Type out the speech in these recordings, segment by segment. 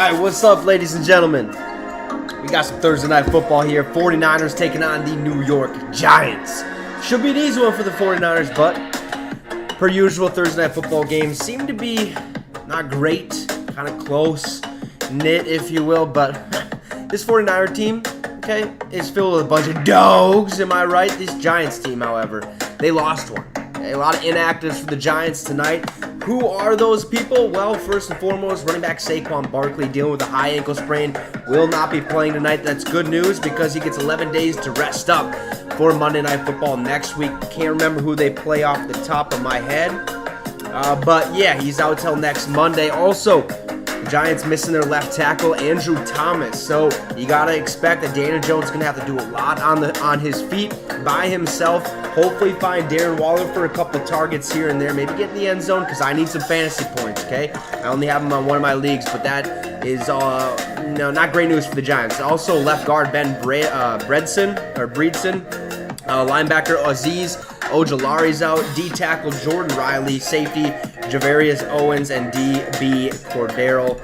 Alright, what's up, ladies and gentlemen? We got some Thursday night football here. 49ers taking on the New York Giants. Should be an easy one for the 49ers, but per usual, Thursday night football games seem to be not great, kind of close, knit, if you will, but this 49er team, okay, is filled with a bunch of dogs, am I right? This Giants team, however, they lost one. A lot of inactives for the Giants tonight. Who are those people? Well, first and foremost, running back Saquon Barkley dealing with a high ankle sprain will not be playing tonight. That's good news because he gets 11 days to rest up for Monday Night Football next week. Can't remember who they play off the top of my head. But yeah, he's out till next Monday. Also, the Giants missing their left tackle, Andrew Thomas. So you gotta expect that Daniel Jones is gonna have to do a lot on his feet by himself. Hopefully find Darren Waller for a couple targets here and there. Maybe get in the end zone because I need some fantasy points, okay? I only have him on one of my leagues, but that is not great news for the Giants. Also, left guard Ben Breedson. Linebacker Aziz Ojulari's out. D tackle Jordan Riley. Safety Javarius Owens and DB Cordero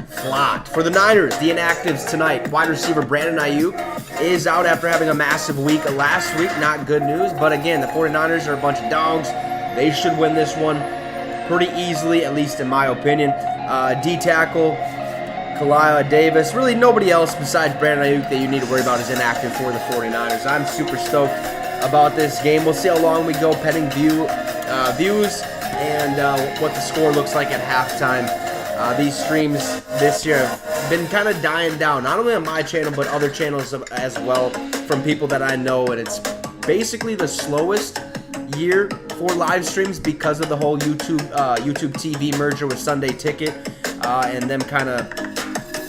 Flott. For the Niners, the inactives tonight. Wide receiver Brandon Ayuk is out after having a massive week last week. Not good news, but again, the 49ers are a bunch of dogs. They should win this one pretty easily, at least in my opinion. D tackle Kalila Davis. Really nobody else besides Brandon Ayuk that you need to worry about is inactive for the 49ers. I'm super stoked about this game. We'll see how long we go pending views and what the score looks like at halftime. These streams this year have been kind of dying down, not only on my channel, but other channels as well from people that I know, and it's basically the slowest year for live streams because of the whole YouTube TV merger with Sunday Ticket and them kind of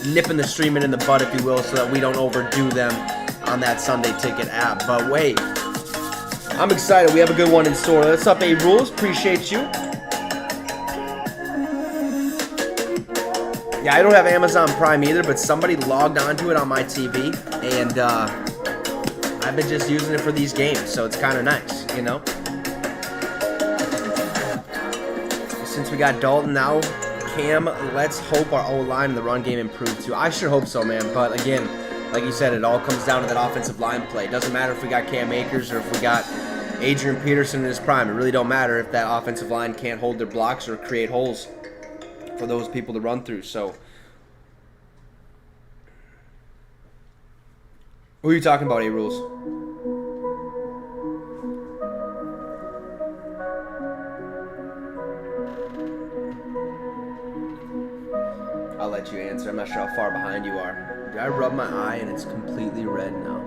nipping the streaming in the bud, if you will, so that we don't overdo them on that Sunday Ticket app. But wait, I'm excited. We have a good one in store. What's up, A Rules? Appreciate you. Yeah, I don't have Amazon Prime either, but somebody logged onto it on my TV, and I've been just using it for these games, so it's kind of nice, you know? Since we got Dalton now, Cam, let's hope our O-line and the run game improve too. I sure hope so, man, but again, like you said, it all comes down to that offensive line play. It doesn't matter if we got Cam Akers or if we got Adrian Peterson in his prime. It really don't matter if that offensive line can't hold their blocks or create holes for those people to run through. So who are you talking about, A-Rules? I'll let you answer. I'm not sure how far behind you are. Did I rub my eye and it's completely red now?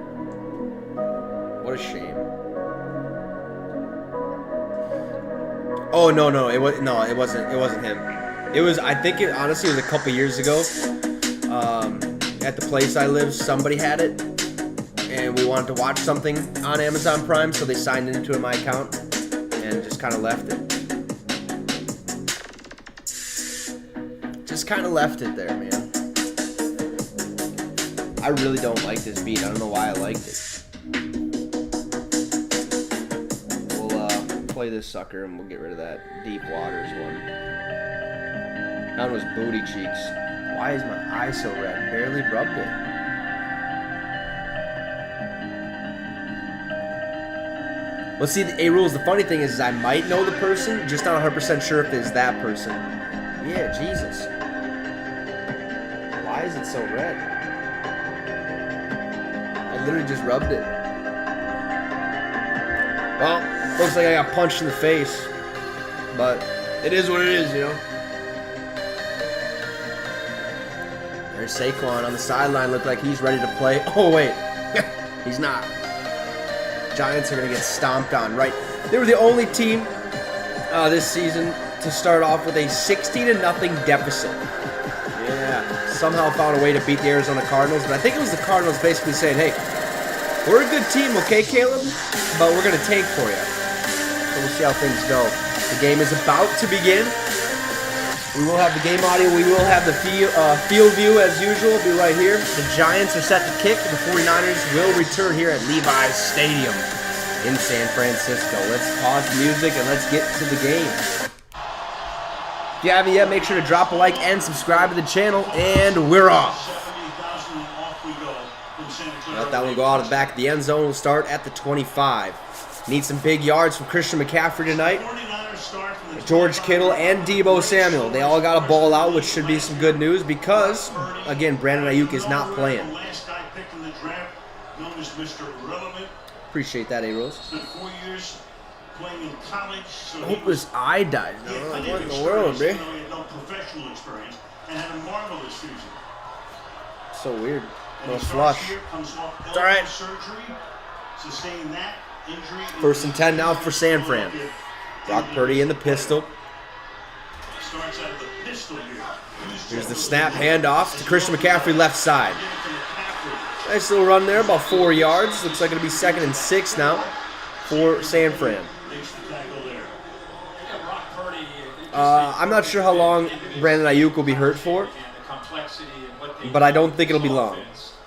What a shame. Oh no, it wasn't him. It was, I think it honestly was a couple years ago. At the place I live, somebody had it, and we wanted to watch something on Amazon Prime, so they signed into my account and just kind of left it. Just kind of left it there, man. I really don't like this beat. I don't know why I liked it. We'll play this sucker and we'll get rid of that Deep Waters one. That one was Booty Cheeks. Why is my eye so red? Barely rubbed it. Well, see, the A-Rules, the funny thing is I might know the person, just not 100% sure if it's that person. Yeah, Jesus. Why is it so red? I literally just rubbed it. Well, looks like I got punched in the face. But it is what it is, you know? There's Saquon on the sideline. Looked like he's ready to play. Oh, wait. He's not. Giants are going to get stomped on, right? They were the only team this season to start off with a 60-0 deficit. Yeah, somehow found a way to beat the Arizona Cardinals, but I think it was the Cardinals basically saying, hey, we're a good team, okay, Caleb? But we're going to tank for you. So we'll see how things go. The game is about to begin. We will have the game audio. We will have the field view as usual. It'll be right here. The Giants are set to kick. The 49ers will return here at Levi's Stadium in San Francisco. Let's pause the music and let's get to the game. If you haven't yet, make sure to drop a like and subscribe to the channel, and we're off. Let that one go out of the back of the end zone. We'll start at the 25. Need some big yards from Christian McCaffrey tonight. George Kittle and Deebo Samuel. They all got a ball out, which should be some good news because, again, Brandon Ayuk is not playing. Appreciate that, A-Rose. I hope his eye died. What in the world, man? So weird. No flush. It's all right. First and 10 now for San Fran. Brock Purdy in the pistol. Here's the snap, handoff to Christian McCaffrey left side. Nice little run there, about 4 yards. Looks like it'll be 2nd and 6 now for San Fran. I'm not sure how long Brandon Ayuk will be hurt for, but I don't think it'll be long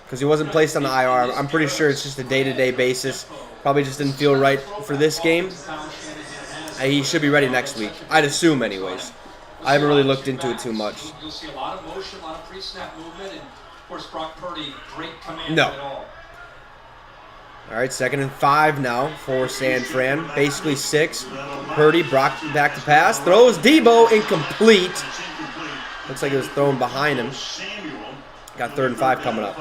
because he wasn't placed on the IR. I'm pretty sure it's just a day-to-day basis. Probably just didn't feel right for this game. He should be ready next week. I'd assume anyways. I haven't really looked into it too much. You'll see a lot of motion, a lot of pre-snap movement, and of course Brock Purdy, great command no. of it all. All right, 2nd and 5 now for San Fran. Basically 6. Purdy, Brock back to pass. Throws Deebo, incomplete. Looks like it was thrown behind him. Got 3rd and 5 coming up.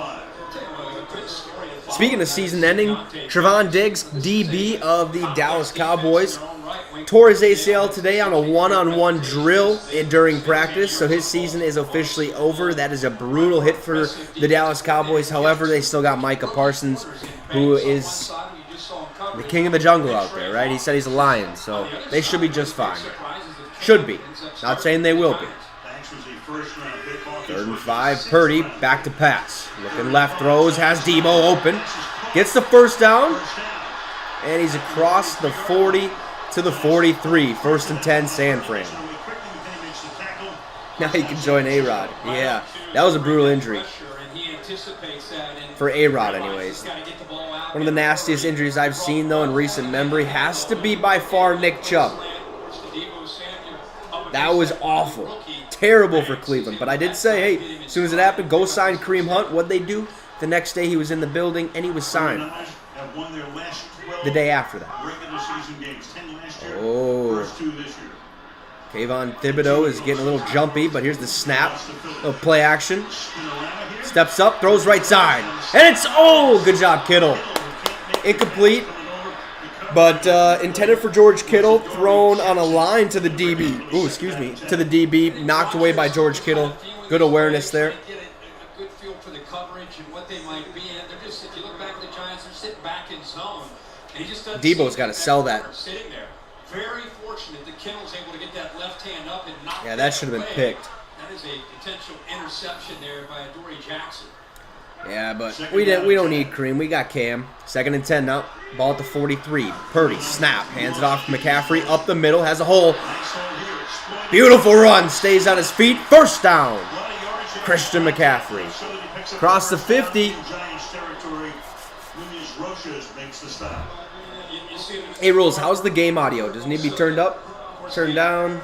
Speaking of season ending, Trevon Diggs, DB of the Dallas Cowboys, tore his ACL today on a one-on-one drill during practice, so his season is officially over. That is a brutal hit for the Dallas Cowboys. However, they still got Micah Parsons, who is the king of the jungle out there, right? He said he's a lion, so they should be just fine. Should be. Not saying they will be. 3rd and 5, Purdy, back to pass. Looking left, throws, has Deebo open. Gets the first down, and he's across the 40 to the 43. 1st and 10, San Fran. Now he can join A-Rod. Yeah, that was a brutal injury. For A-Rod, anyways. One of the nastiest injuries I've seen, though, in recent memory has to be by far Nick Chubb. That was awful. Terrible for Cleveland. But I did say, hey, as soon as it happened, go sign Kareem Hunt. What'd they do? The next day he was in the building, and he was signed. The day after that. Oh. Kayvon Thibodeau is getting a little jumpy, but here's the snap. Little play action. Steps up, throws right side. And it's, oh, good job, Kittle. Incomplete. But intended for George Kittle, thrown on a line to the DB. Ooh, excuse me. To the DB, knocked away by George Kittle. Good awareness there. A good feel for the coverage and what they might be in. They're just, if you look back at the Giants, they're sitting back in zone. And he just doesn't Deebo's got to sell that. Sitting there. Very fortunate that Kittle's able to get that left hand up and knock. Yeah, that should have been picked. That is a potential interception there by Adoree Jackson. Yeah, but we don't need Kareem. We got Cam. 2nd and 10 now. Ball at the 43. Purdy, snap. Hands it off to McCaffrey. Up the middle. Has a hole. Beautiful run. Stays on his feet. 1st down. Christian McCaffrey. Across the 50. Hey, Rules, how's the game audio? Does it need to be turned up? Turned down?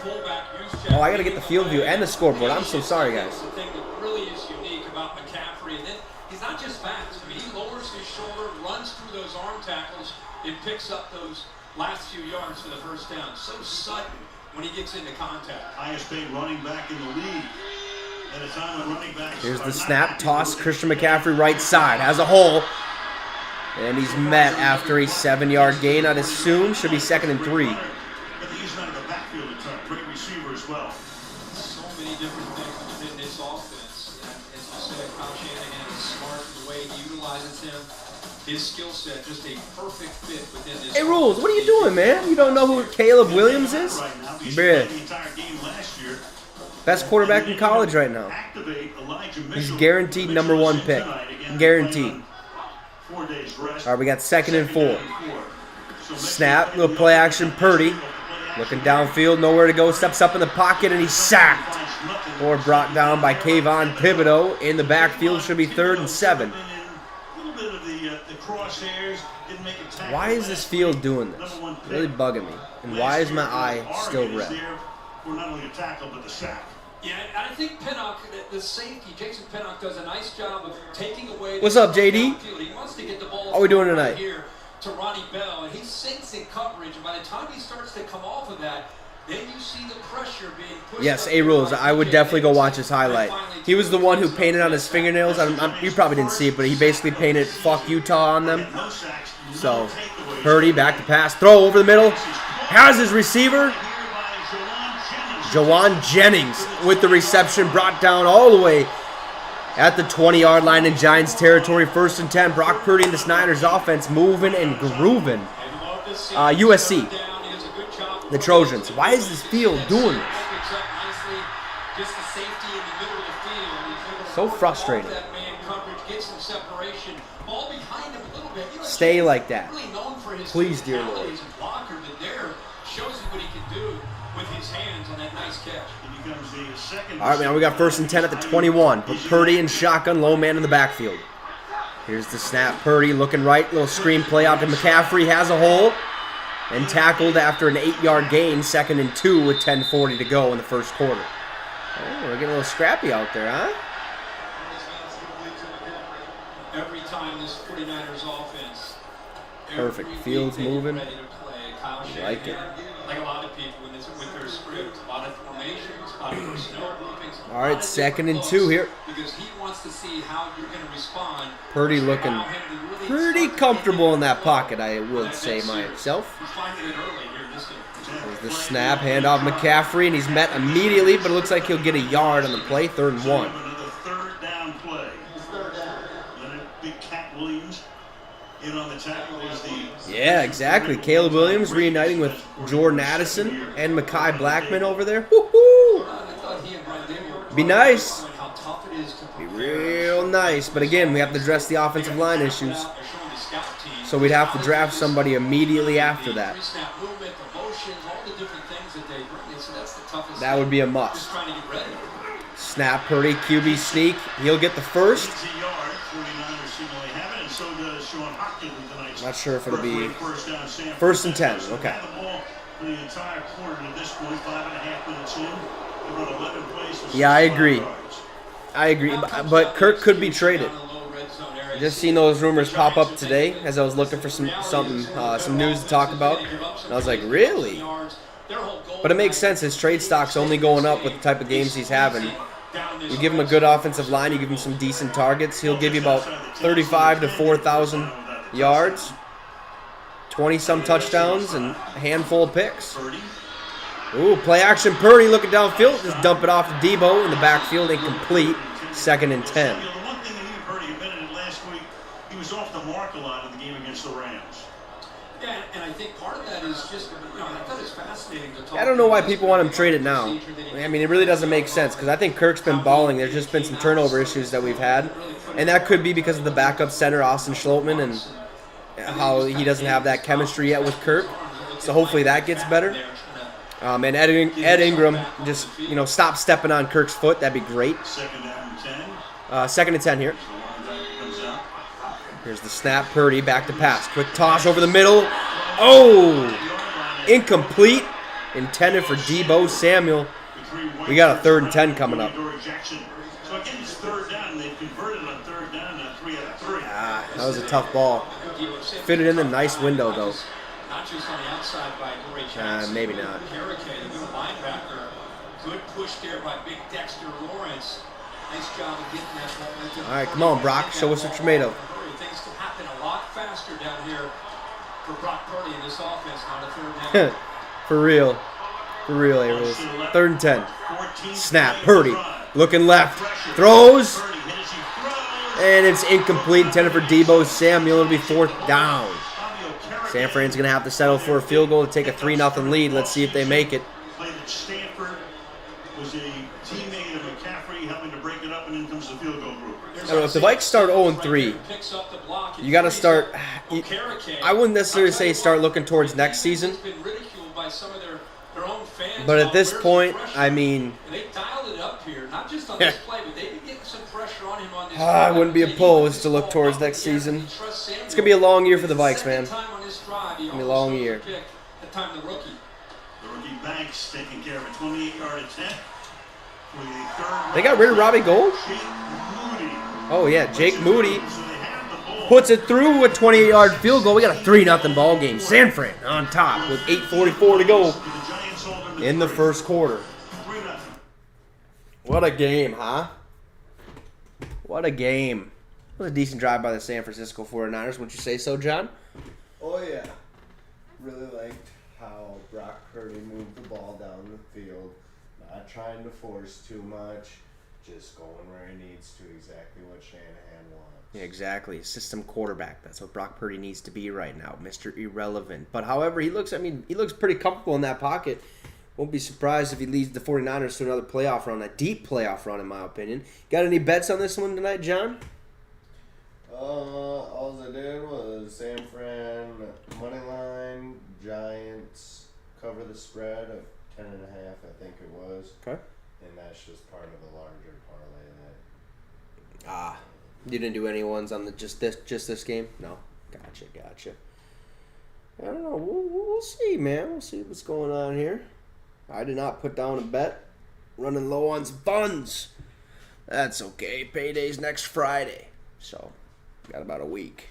Oh, I got to get the field view and the scoreboard. I'm so sorry, guys. The thing that really is unique about McCaffrey, and then he's not just fast. I mean, he lowers his shoulder, runs through those arm tackles, and picks up those last few yards for the 1st down. So sudden when he gets into contact. Highest paid running back in the league. At a time when running backs Here's the snap. Toss. Christian McCaffrey right side. Has a hole. And he's met after a 7-yard gain. I'd assume should be 2nd and 3. But he's not in the backfield a ton. Great receiver as well. So many different things within this offense. And as you said, Kyle Shanahan is smart in the way he utilizes him. His skill set, just a perfect fit within this. Hey, Rules, what are you doing, man? You don't know who Caleb Williams is? Bruh. Best quarterback in college right now. He's guaranteed #1 pick. Guaranteed. All right, we got 2nd and 4. Snap, little play action. Purdy looking downfield, nowhere to go. Steps up in the pocket, and he's sacked. Or brought down by Kayvon Thibodeau in the backfield. Should be 3rd and 7. Why is this field doing this? Really bugging me. And why is my eye still red? for not only a tackle but the sack. Yeah, I think Pinnock, the safety, Jason Pinnock, does a nice job of taking away. What's up, JD? He wants to get the ball. How are we doing tonight? Here to Ronnie Bell, and he sinks in coverage. And by the time he starts to come off of that, then you see the pressure being pushed. Yes, A-Rules. I would definitely go watch his highlight. He was the one who painted on his fingernails. You probably didn't see it, but he basically painted "Fuck Utah" on them. So, Purdy back to pass, throw over the middle, has his receiver. Jawan Jennings with the reception, brought down all the way at the 20-yard line in Giants territory. 1st and 10. Brock Purdy and this Niners offense moving and grooving. USC, the Trojans. Why is this field doing this? So frustrating. Stay like that. Please, dear Lord. All right, man, we got 1st and 10 at the 21. Put Purdy in shotgun, low man in the backfield. Here's the snap. Purdy looking right. Little screen play out to McCaffrey. Has a hole. And tackled after an 8-yard gain. 2nd and 2 with 10:40 to go in the first quarter. Oh, we're getting a little scrappy out there, huh? Every time this 49ers offense. Perfect. Field's moving. Ready to play. Kyle Like it. Like a lot of people with their script, a lot of formations, a lot of personnel groupings. All right, 2nd and 2 here. Because he wants to see how you're going to respond. Purdy looking pretty comfortable in that pocket, I would say myself. He's finding it early here in this game. There's the snap, handoff McCaffrey, and he's met immediately, but it looks like he'll get a yard on the play. 3rd and 1. Another 3rd down play. Leonard Big Cat Williams in on the tackle is the. Yeah, exactly. Caleb Williams reuniting with Jordan Addison and Mekhi Blackman over there. Woo-hoo! Be nice. Be real nice. But again, we have to address the offensive line issues. So we'd have to draft somebody immediately after that. That would be a must. Snap, Purdy, QB sneak. He'll get the first. Not sure if it'll be 1st and 10. Okay. Yeah, I agree. But Kirk could be traded. Just seen those rumors pop up today as I was looking for some news to talk about. And I was like, really? But it makes sense. His trade stock's only going up with the type of games he's having. You give him a good offensive line, you give him some decent targets, he'll give you about 35 to 4,000 yards, 20-some touchdowns, and a handful of picks. Ooh, play action Purdy looking downfield. Just dump it off to Debo in the backfield. Incomplete. 2nd and 10. The one thing that he Purdy admitted last week, he was off the mark a lot in the game against the Rams. Yeah, and I think part of that is just, I thought it's fascinating to talk. I don't know why people want him traded now. I mean, it really doesn't make sense because I think Kirk's been balling. There's just been some turnover issues that we've had. And that could be because of the backup center, Austin Schlottman, and how he doesn't have that chemistry yet with Kirk. So hopefully that gets better. And Ed Ingram, just, stop stepping on Kirk's foot. That'd be great. 2nd and 10 here. Here's the snap. Purdy back to pass. Quick toss over the middle. Oh! Incomplete. Intended for Debo Samuel. We got a 3rd and 10 coming up. That was a tough ball. Fit it in the nice window, though. Maybe not. Good push there by Big Dexter Lawrence. Nice job of getting that momentum. All right, come on, Brock. Show us what you're made of. Things to happen a lot faster down here for Brock Purdy in this offense on the 3rd down. For real, A-Rules. 3rd and 10. Snap, Purdy. Looking left. Throws. And it's incomplete. Intended for Debo Samuel. It'll be 4th down. San Fran's going to have to settle for a field goal to take a 3-0 lead. Let's see if they make it. Played at Stanford. Was a teammate of McCaffrey, helping to break it up, and in comes the field goal group. I don't know, if the Vikes start 0-3, you got to start. I wouldn't necessarily say start looking towards next season. But at this point, I mean, I wouldn't be opposed to look towards next season. It's going to be a long year for the Vikes, man. It's going to be a long year. The rookie back Jags taking care of a 28-yard attempt for the third. They got rid of Robbie Gould? Jake Moody. Oh, yeah, Jake Moody So they have the ball. puts it through a 28-yard field goal. We got a 3-0 ball game. San Fran on top with 8:44 to go The Giants hold them to in the 3. first quarter. 3-0. What a game, huh? What a game. It was a decent drive by the San Francisco 49ers. Wouldn't you say so, John? Oh, yeah. Really liked how Brock Purdy moved the ball down the field. Not trying to force too much. Just going where he needs to. Exactly what Shanahan wants. Yeah, exactly. System quarterback. That's what Brock Purdy needs to be right now. Mr. Irrelevant. But however, he looks pretty comfortable in that pocket. Won't be surprised if he leads the 49ers to another playoff run, a deep playoff run in my opinion. Got any bets on this one tonight, John? All I did was San Fran money line, Giants cover the spread of 10.5, I think it was. Okay. And that's just part of the larger parlay that. Ah, you didn't do any ones on the just this game? No. Gotcha. I don't know. We'll see, man. We'll see what's going on here. I did not put down a bet. Running low on funds. That's okay. Payday's next Friday. So, got about a week.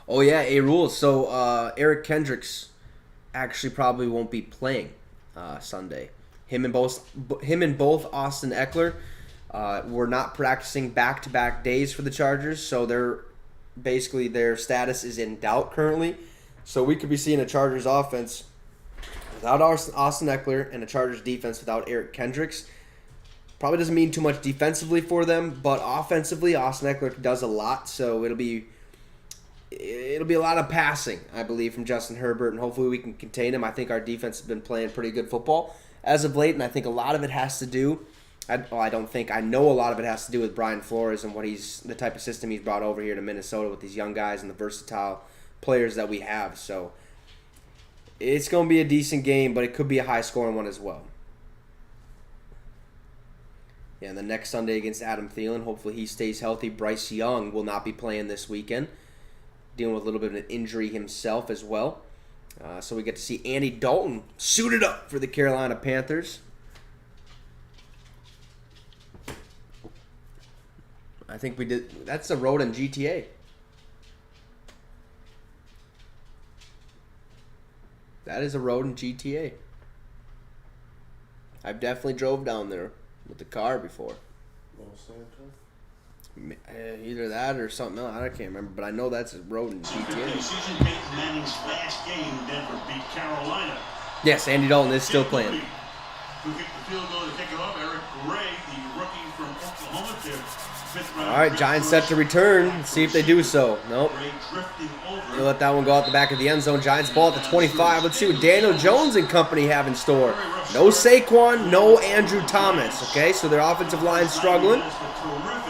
Oh, yeah, rules. So, Eric Kendricks actually probably won't be playing Sunday. Him and both Austin Eckler were not practicing back-to-back days for the Chargers, so their status is in doubt currently. So we could be seeing a Chargers offense without Austin Eckler and a Chargers defense without Eric Kendricks. Probably doesn't mean too much defensively for them, but offensively, Austin Eckler does a lot. So it'll be a lot of passing, I believe, from Justin Herbert, and hopefully we can contain him. I think our defense has been playing pretty good football as of late, and I think a lot of it has to do. I know a lot of it has to do with Brian Flores and the type of system he's brought over here to Minnesota with these young guys and the versatile players that we have. So it's going to be a decent game, but it could be a high-scoring one as well. Yeah, and the next Sunday against Adam Thielen, hopefully he stays healthy. Bryce Young will not be playing this weekend, dealing with a little bit of an injury himself as well. So we get to see Andy Dalton suited up for the Carolina Panthers. I think we did. That's the road in GTA. That is a road in GTA. I've definitely drove down there with the car before. Either that or something else. I can't remember, but I know that's a road in GTA. Season Peyton Manning's last game, Denver beat Carolina. Yes, Andy Dalton is still playing. Who kicked the field goal to kick it off? Eric Gray, the rookie from Oklahoma, there. All right, Giants set to return. Let's see if they do so. Nope. They let that one go out the back of the end zone. Giants ball at the 25. Let's see what Daniel Jones and company have in store. No Saquon, no Andrew Thomas. Okay, so their offensive line's struggling,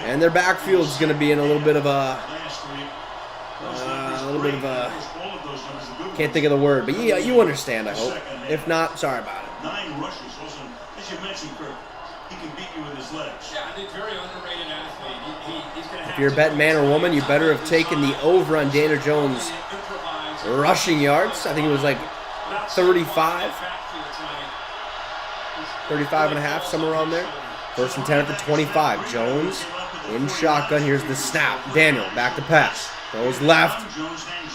and their backfield's going to be in a little bit of a can't think of the word, but yeah, you understand, I hope. If not, sorry about it. 9 rushes. Also, as you mentioned, Kirk, he can beat you with his legs. Yeah, I think very underrated athlete. He's gonna If you're a betting man or woman, you better have taken the over on Daniel Jones' rushing yards. I think it was like 35 and a half, somewhere around there. First and 10 at the 25. Jones in shotgun. Here's the snap. Daniel back to pass. Goes left.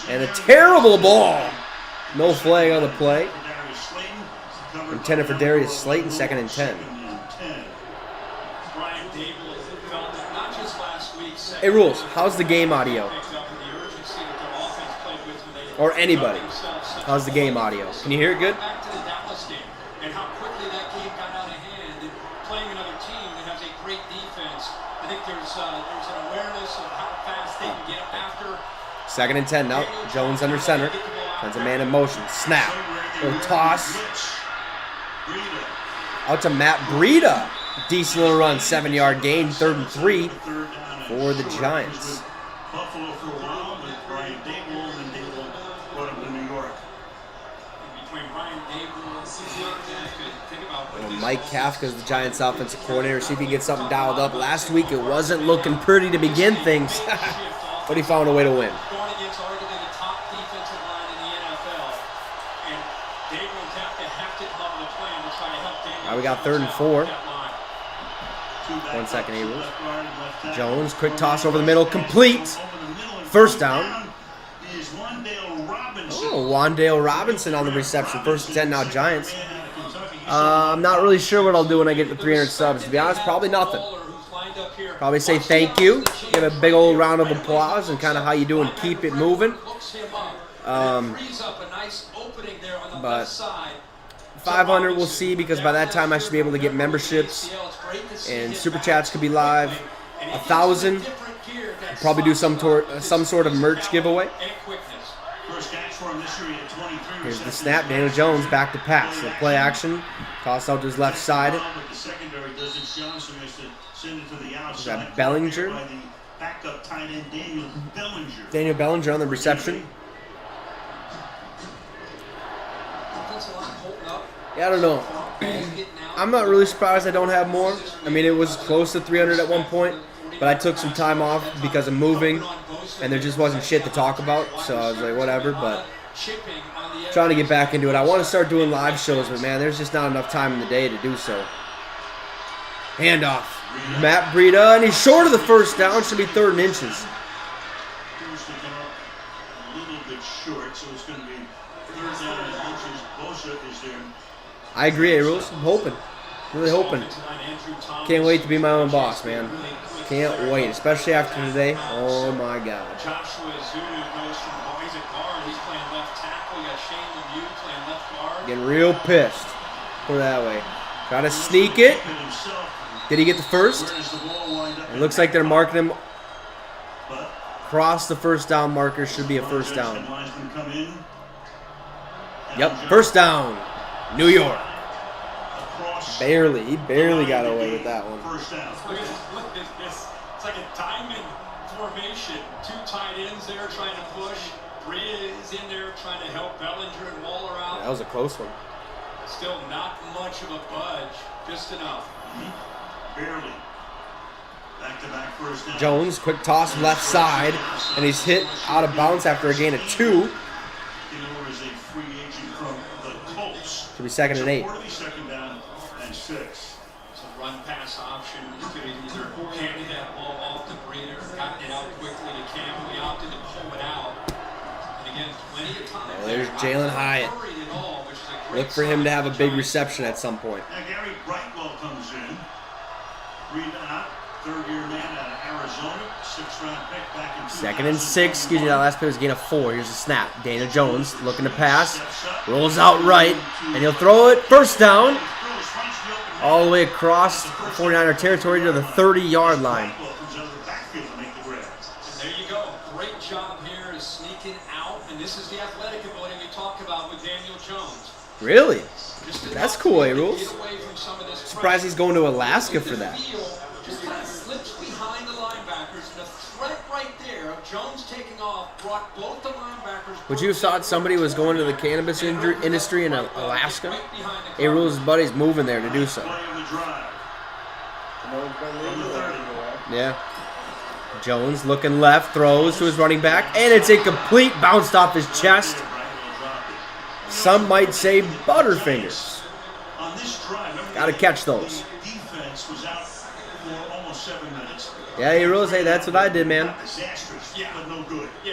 And a terrible ball. No flag on the play. Intended for Darius Slayton, 2nd and 10. Hey, Rules, how's the game audio? Or anybody. How's the game audio? Can you hear it good? Back to the Dallas game and how quickly that game got out of hand and playing another team that has a great defense. I think there's an awareness of how fast they can get after. 2nd and 10 now. Jones under center. Sends a man in motion. Snap. Little toss. Out to Matt Breida. Decent little run. 7-yard gain. 3rd and 3 for the Giants. Buffalo for a while with Brian Dable, and then Dable brought him to New York. Between Brian Dable and think about Mike Kafka's the Giants' offensive coordinator. See if he can get something dialed up. Last week it wasn't looking pretty to begin things, but he found a way to win. going against arguably the top defensive line in the NFL. we got 3rd and 4. 1 second, Eagles. Jones, quick toss over the middle, complete. First down. Oh, Wandale Robinson on the reception. 1st and 10 now, Giants. I'm not really sure what I'll do when I get to 300 subs. To be honest, probably nothing. Probably say thank you, give a big old round of applause, and kind of how you doing, keep it moving. But 500 we'll see, because by that time I should be able to get memberships and super chats could be live. 1,000, probably do some sort of merch giveaway. Here's the snap. Daniel Jones back to pass. So play action. Toss out to his left side. Is that Bellinger? Daniel Bellinger on the reception. Yeah, I don't know. I'm not really surprised I don't have more. I mean, it was close to 300 at one point, but I took some time off because of moving, and there just wasn't shit to talk about, so I was like, whatever, but trying to get back into it. I want to start doing live shows, but man, there's just not enough time in the day to do so. Handoff. Matt Breida, and he's short of the first down. Should be 3rd and inches. I agree, A-Rules. I'm hoping. Really hoping. Can't wait to be my own boss, man. Can't wait, especially after today. Oh my God. Getting real pissed. Put it that way. Try to sneak it. Did he get the first? It looks like they're marking him across the first down marker. Should be a first down. Yep, first down. New York. Barely. He barely got away with that one. Look at this. It's like a diamond formation. 2 tight ends there trying to push. Breida is in there trying to help Bellinger and Waller out. That was a close one. Still not much of a budge. Just enough. Barely. Back-to-back first down. Jones, quick toss left side, and he's hit out of bounds after a gain of 2. Should be 2nd and 8. Second down and 6. It's a run pass option. You could have either handed that ball off to Breida or gotten it out quickly to Campbell. He opted to pull it out. And again, plenty of time. Oh, there's Jalen Hyatt. Look for him to have a big reception at some point. Now Gary Brightwell comes in. Breida out. 3rd-year man out of Arizona. 6th-round pick back in 2nd and 6. Excuse me, that last play was a gain of 4. Here's a snap. Daniel Jones looking to pass. Rolls out right, and he'll throw it. First down. All the way across 49er territory to the 30-yard line. There you go. Great job here is sneaking out. And this is the athletic ability we talked about with Daniel Jones. Really? That's cool, A-Rules. Surprised he's going to Alaska for that. Just kind of slips behind the linebackers. The threat right there of Jones taking off brought both the linebackers. Would you have thought somebody was going to the cannabis industry in Alaska? A-Rules' buddy's moving there to do so. Yeah. Jones looking left, throws to his running back, and it's incomplete. Bounced off his chest. Some might say Butterfingers. Gotta catch those. Yeah, you really say that's what I did, man.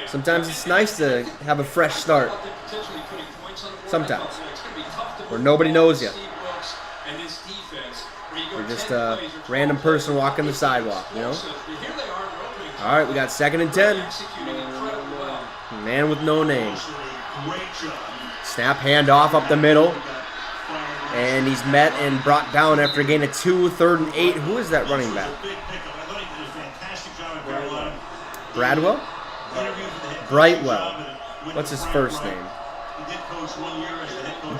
Sometimes it's nice to have a fresh start. Sometimes. Where nobody knows you. You're just a random person walking the sidewalk, you know? All right, we got 2nd and 10. Man with no name. Snap handoff up the middle. And he's met and brought down after a gain of 2, 3rd and 8. Who is that running back? Bradwell? Brightwell. What's his first name?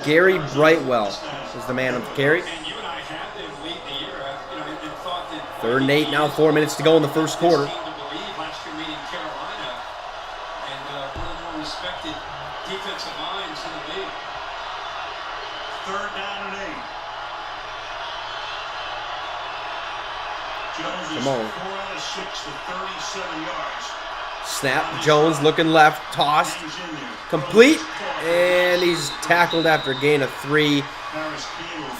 Gary Brightwell is the man of the carry. 3rd and 8, now 4 minutes to go in the first quarter. Come on. 4 out of 6 for 37 yards. Snap. Jones looking left. Tossed. Complete. And he's tackled after a gain of 3.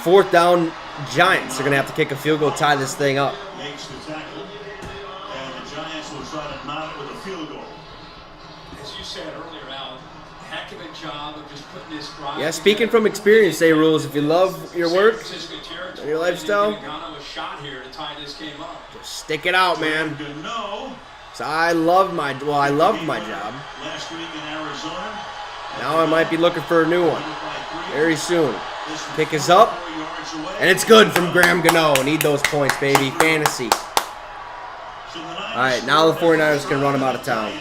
4th down, Giants are going to have to kick a field goal, tie this thing up. Makes the tackle, and the Giants will try to knot it with a field goal. As you said earlier, Al, heck of a job of just putting this drive. Yeah, speaking from experience, say Rules, if you love your work and your lifestyle, a shot here to tie this game up. just stick it out, man. No. So I loved my job. Last week in Arizona. Now I might be looking for a new one very soon. Kick is up, and it's good from Graham Gano. Need those points, baby. Fantasy. All right, now the 49ers can run them out of town.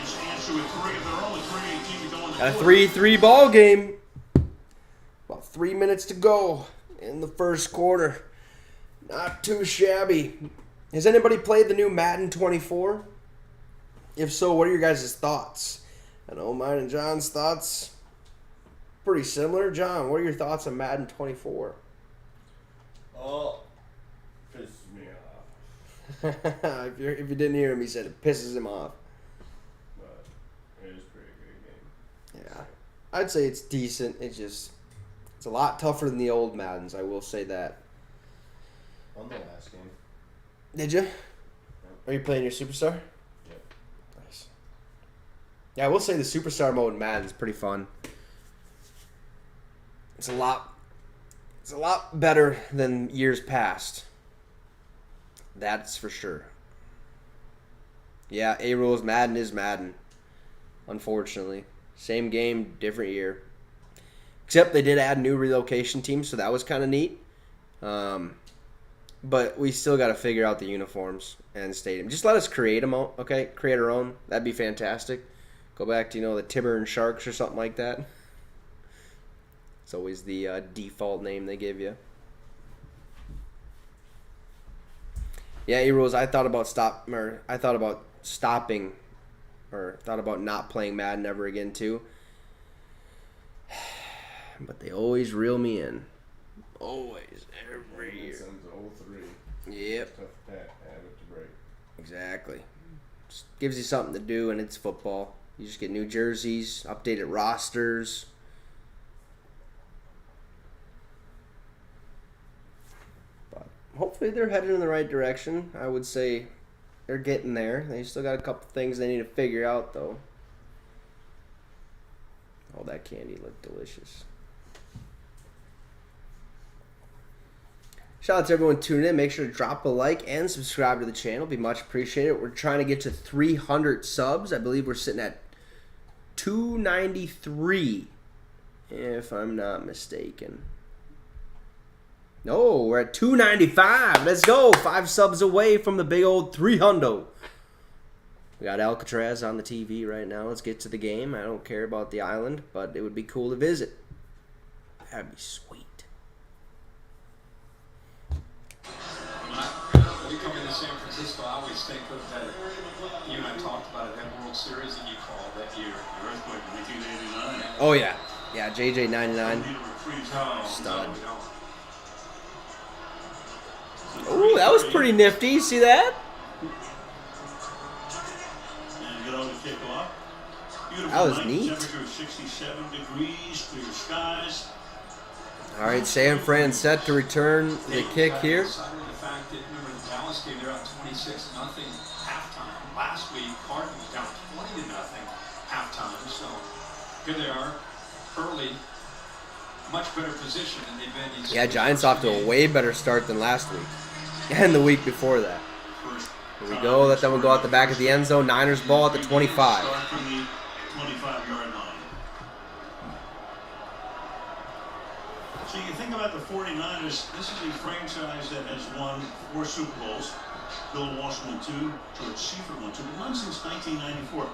A 3-3 ball game. About 3 minutes to go in the first quarter. Not too shabby. Has anybody played the new Madden 24? If so, what are your guys' thoughts? I know mine and John's thoughts pretty similar. John, what are your thoughts on Madden 24? Oh, pisses me off. if you didn't hear him, he said it pisses him off. But it is a pretty good game. Yeah, I'd say it's decent. It's a lot tougher than the old Maddens. I will say that. On the last game. Did you? Are you playing your superstar? Yep. Nice. Yeah, I will say the superstar mode in Madden's pretty fun. It's a lot better than years past. That's for sure. Yeah, A-Rules, Madden is Madden. Unfortunately. Same game, different year. Except they did add new relocation teams, so that was kind of neat. But we still got to figure out the uniforms and stadium. Just let us create them, okay? Create our own. That'd be fantastic. Go back to, the Tiburon Sharks or something like that. It's always the default name they give you. Yeah, E-Rules, I thought about not playing Madden ever again too. But they always reel me in. Always, every year. Since 03. Yep. Tough habit to break. Exactly. Just gives you something to do, and it's football. You just get new jerseys, updated rosters. But hopefully they're headed in the right direction. I would say they're getting there. They still got a couple things they need to figure out, though. Oh, that candy looked delicious. Shout out to everyone tuning in. Make sure to drop a like and subscribe to the channel. It'd be much appreciated. We're trying to get to 300 subs. I believe we're sitting at 293, if I'm not mistaken. No, we're at 295. Let's go. 5 subs away from the big old 300. We got Alcatraz on the TV right now. Let's get to the game. I don't care about the island, but it would be cool to visit. That'd be sweet. When you come into San Francisco, I always think of that. You and I talked about it, that World Series that you called that year. The earthquake in 1989. Oh, yeah. Yeah, JJ 99. No, Stud. no. Ooh, that was pretty nifty. See that? And get on the kickoff. Beautiful That was night. neat. Temperature of 67 degrees, clear skies. All right, San Fran set to return the kick here. Excited the fact that, remember, the Dallas game, they're up 26-0 halftime. Last week, Cardinals down 20-0 halftime. So here they are, early, much better position than they've been. These Yeah, Giants off to a way better start than last week. And the week before that. Here we go. Let them go out the back of the end zone. Niners ball at the 25. Start from the 25-yard line. So you think about the 49ers, this is a franchise that has won 4 Super Bowls. Bill Walsh won 2, George Seifert won 2, but none since 1994.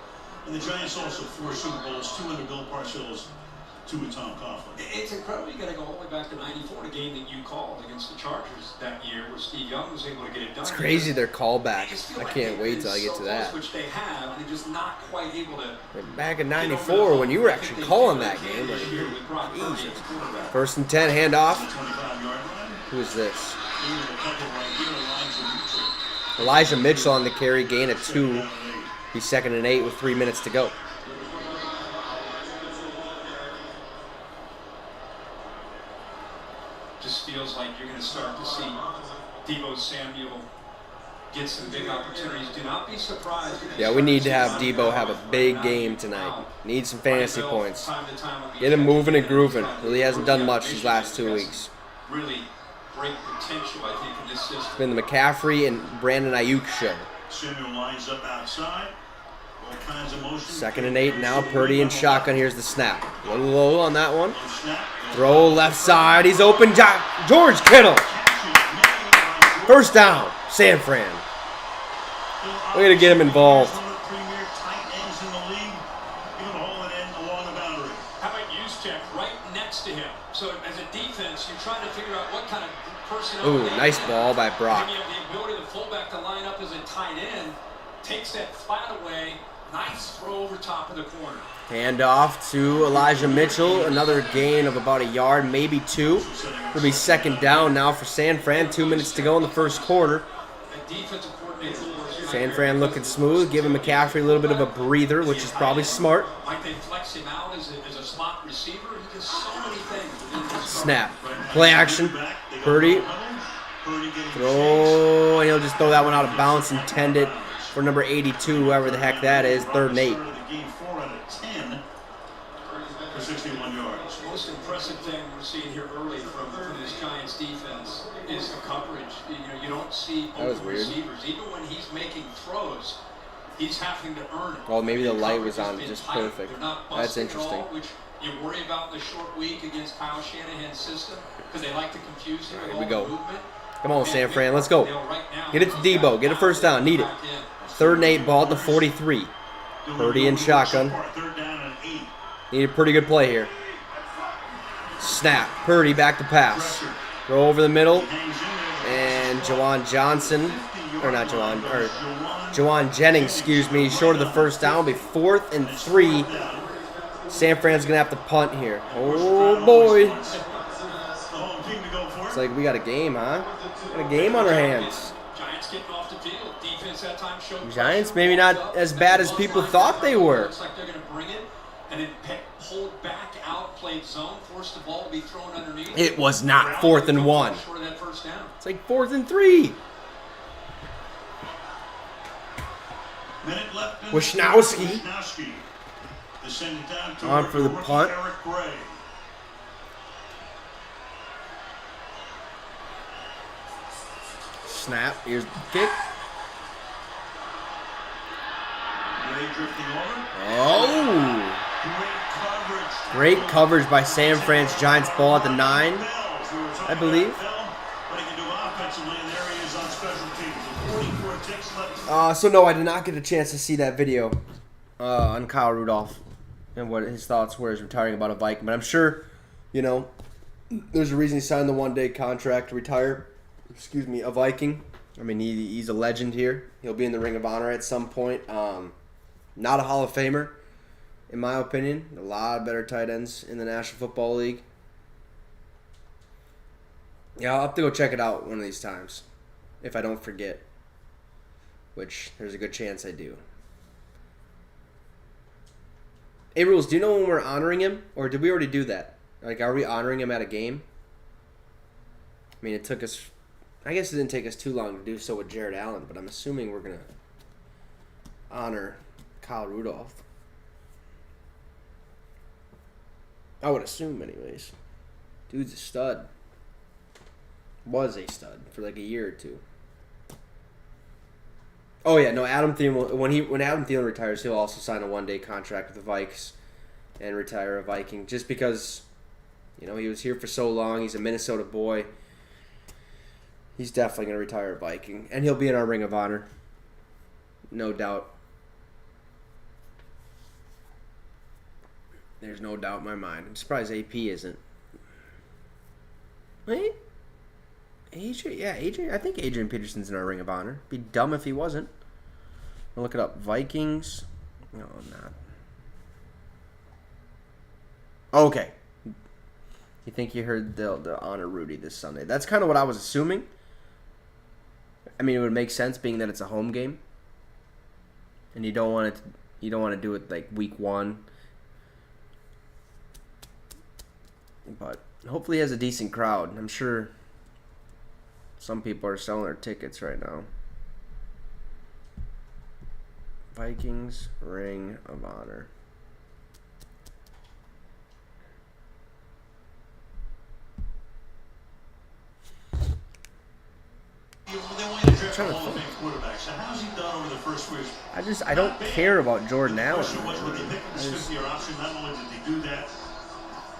And the Giants also 4 Super Bowls, 2 under Bill Parcells, 2 with Tom Coughlin. It's incredible. You got to go all the way back to '94, a game that you called against the Chargers that year, where Steve Young was able to get it done. It's crazy their They callback. just feel I like can't they've wait been till I get so to that. close, which they have, and they're just not quite able to. Back in '94, when you were actually calling that game, like, Jesus. 1st and 10, handoff. 25-yard line. Who is this? Even a couple right here, Elijah Mitchell. Elijah Mitchell on the carry, gain of 2. Be 2nd and 8 with 3 minutes to go. Just feels like you're going to start to see Deebo Samuel get some big opportunities. Do not be surprised. Yeah, we need to have Deebo have a big game tonight. Need some fantasy points. Get him moving and grooving. Really hasn't done much these last 2 weeks. Really great potential, I think, in this system. It's been the McCaffrey and Brandon Ayuk show. Samuel lines up outside. All kinds of motion. 2nd and 8 now. Purdy in shotgun. Here's the snap. A little low on that one. Snap. Throw left side. He's open. George Kittle. First down. San Fran. We're going to get him involved. One of the premier tight ends in the league. Even hauling it in along the boundary. How about Juszczyk right next to him? So as a defense, you're trying to figure out what kind of personnel. Ooh, nice ball by Brock. You have the ability of the fullback to line up as a tight end. Takes that flat away. Nice throw over top of the corner. Hand off to Elijah Mitchell. Another gain of about a yard, maybe 2. It'll be 2nd down now for San Fran. 2 minutes to go in the first quarter. The defensive coordinator. San Fran looking smooth, giving McCaffrey a little bit of a breather, which is probably smart. Might they flex him out as a slot receiver? He does so many things. Snap. Play action. Purdy. Throw, and he'll just throw that one out of bounds, intended for number 82, whoever the heck that is, 3rd and 8. Game 4 out of 10 for 61 yards. The most impressive thing we're seeing here early from this Giants defense is the coverage. You don't see open receivers. Even when he's making throws, he's having to earn it. Well, maybe the light was Coverage on has been just tight. perfect. They're not That's busting at interesting. all, which you worry about in the short week against Kyle Shanahan's system because they like to confuse him with Here all we go. the movement. Come on, San Fran, let's go. Get it to Deebo. Get a first down. Need it. 3rd and 8, ball at the 43. Purdy in shotgun. Third down and 8. Need a pretty good play here. Snap. Purdy back to pass. Throw over the middle. And Jawan Jennings, excuse me, short of the first down. Will be 4th and 3. San Fran's going to have to punt here. Oh, boy. It's like we got a game, huh? Got a game on our hands. Giants getting off the field. Defense that time showed Giants pressure. maybe not as bad as people thought they were. Looks like they're going to bring it and then hold back out, played zone, force the ball to be thrown underneath. It was not 4th and 1. Short of that first down. It's like 4th and 3. Minute left in Wisnowski. Wisnowski. They send it down to On for the rookie punt. Eric Gray. Snap. Here's the kick. Gray drifting over. Oh. Great Great coverage by San Fran's Giants. Ball at the 9. I believe. What he can do offensively in areas on special teams. 44 ticks left. So no, I did not get a chance to see that video on Kyle Rudolph and what his thoughts were as retiring about a Viking. But I'm sure, there's a reason he signed the one-day contract to retire. Excuse me, a Viking. I mean, he's a legend here. He'll be in the Ring of Honor at some point. Not a Hall of Famer, in my opinion. A lot better tight ends in the National Football League. Yeah, I'll have to go check it out one of these times, if I don't forget. Which, there's a good chance I do. Hey, Rules, do you know when we're honoring him? Or did we already do that? Like, are we honoring him at a game? I mean, it took us... I guess it didn't take us too long to do so with Jared Allen, but I'm assuming we're going to honor Kyle Rudolph. I would assume, anyways. Dude's a stud. Was a stud for like a year or two. Oh yeah, no. Adam Thielen, when Adam Thielen retires, he'll also sign a one-day contract with the Vikes and retire a Viking. Just because, he was here for so long. He's a Minnesota boy. He's definitely going to retire a Viking, and he'll be in our Ring of Honor, no doubt. There's no doubt in my mind. I'm surprised AP isn't. Wait. AJ, yeah, AJ. I think Adrian Peterson's in our Ring of Honor. Be dumb if he wasn't. I'll look it up. Vikings. No, not. Okay. You think you heard they'll honor Rudy this Sunday? That's kind of what I was assuming. I mean, it would make sense being that it's a home game. and you don't want to do it like week 1. But hopefully he has a decent crowd. I'm sure some people are selling their tickets right now. Vikings Ring of Honor. I don't care about Jordan Allen.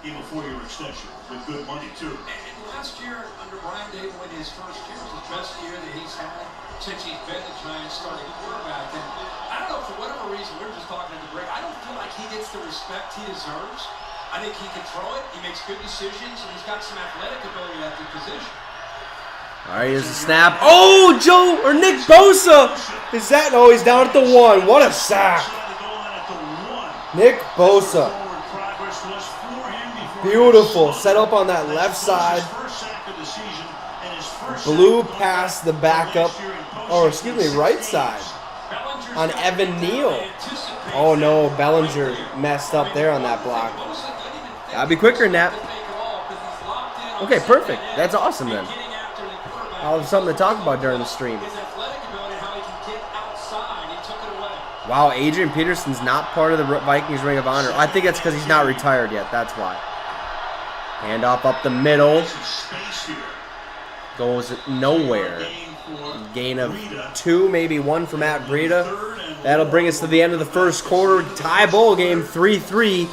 Gave a 4-year extension with good money too. And last year under Brian Dable in his first year was the best year that he's had since he's been the Giants starting quarterback. And I don't know, for whatever reason, we were just talking at the break, I don't feel like he gets the respect he deserves. I think he can throw it, he makes good decisions, and he's got some athletic ability at the position. All right, here's the snap. Oh, Joe or Nick Bosa. Is that? Oh, he's down at the 1. What a sack. Nick Bosa. Beautiful. Set up on that left side. Blew past the backup. Or, excuse me, right side. On Evan Neal. Oh, no. Bellinger messed up there on that block. Gotta be quicker than that. Okay, perfect. That's awesome then. I'll have something to talk about during the stream. Wow, Adrian Peterson's not part of the Vikings Ring of Honor. I think that's because he's not retired yet. That's why. Handoff up the middle. Goes nowhere. Gain of 2, maybe 1 for Matt Breida. That'll bring us to the end of the first quarter. Tie bowl game, 3-3.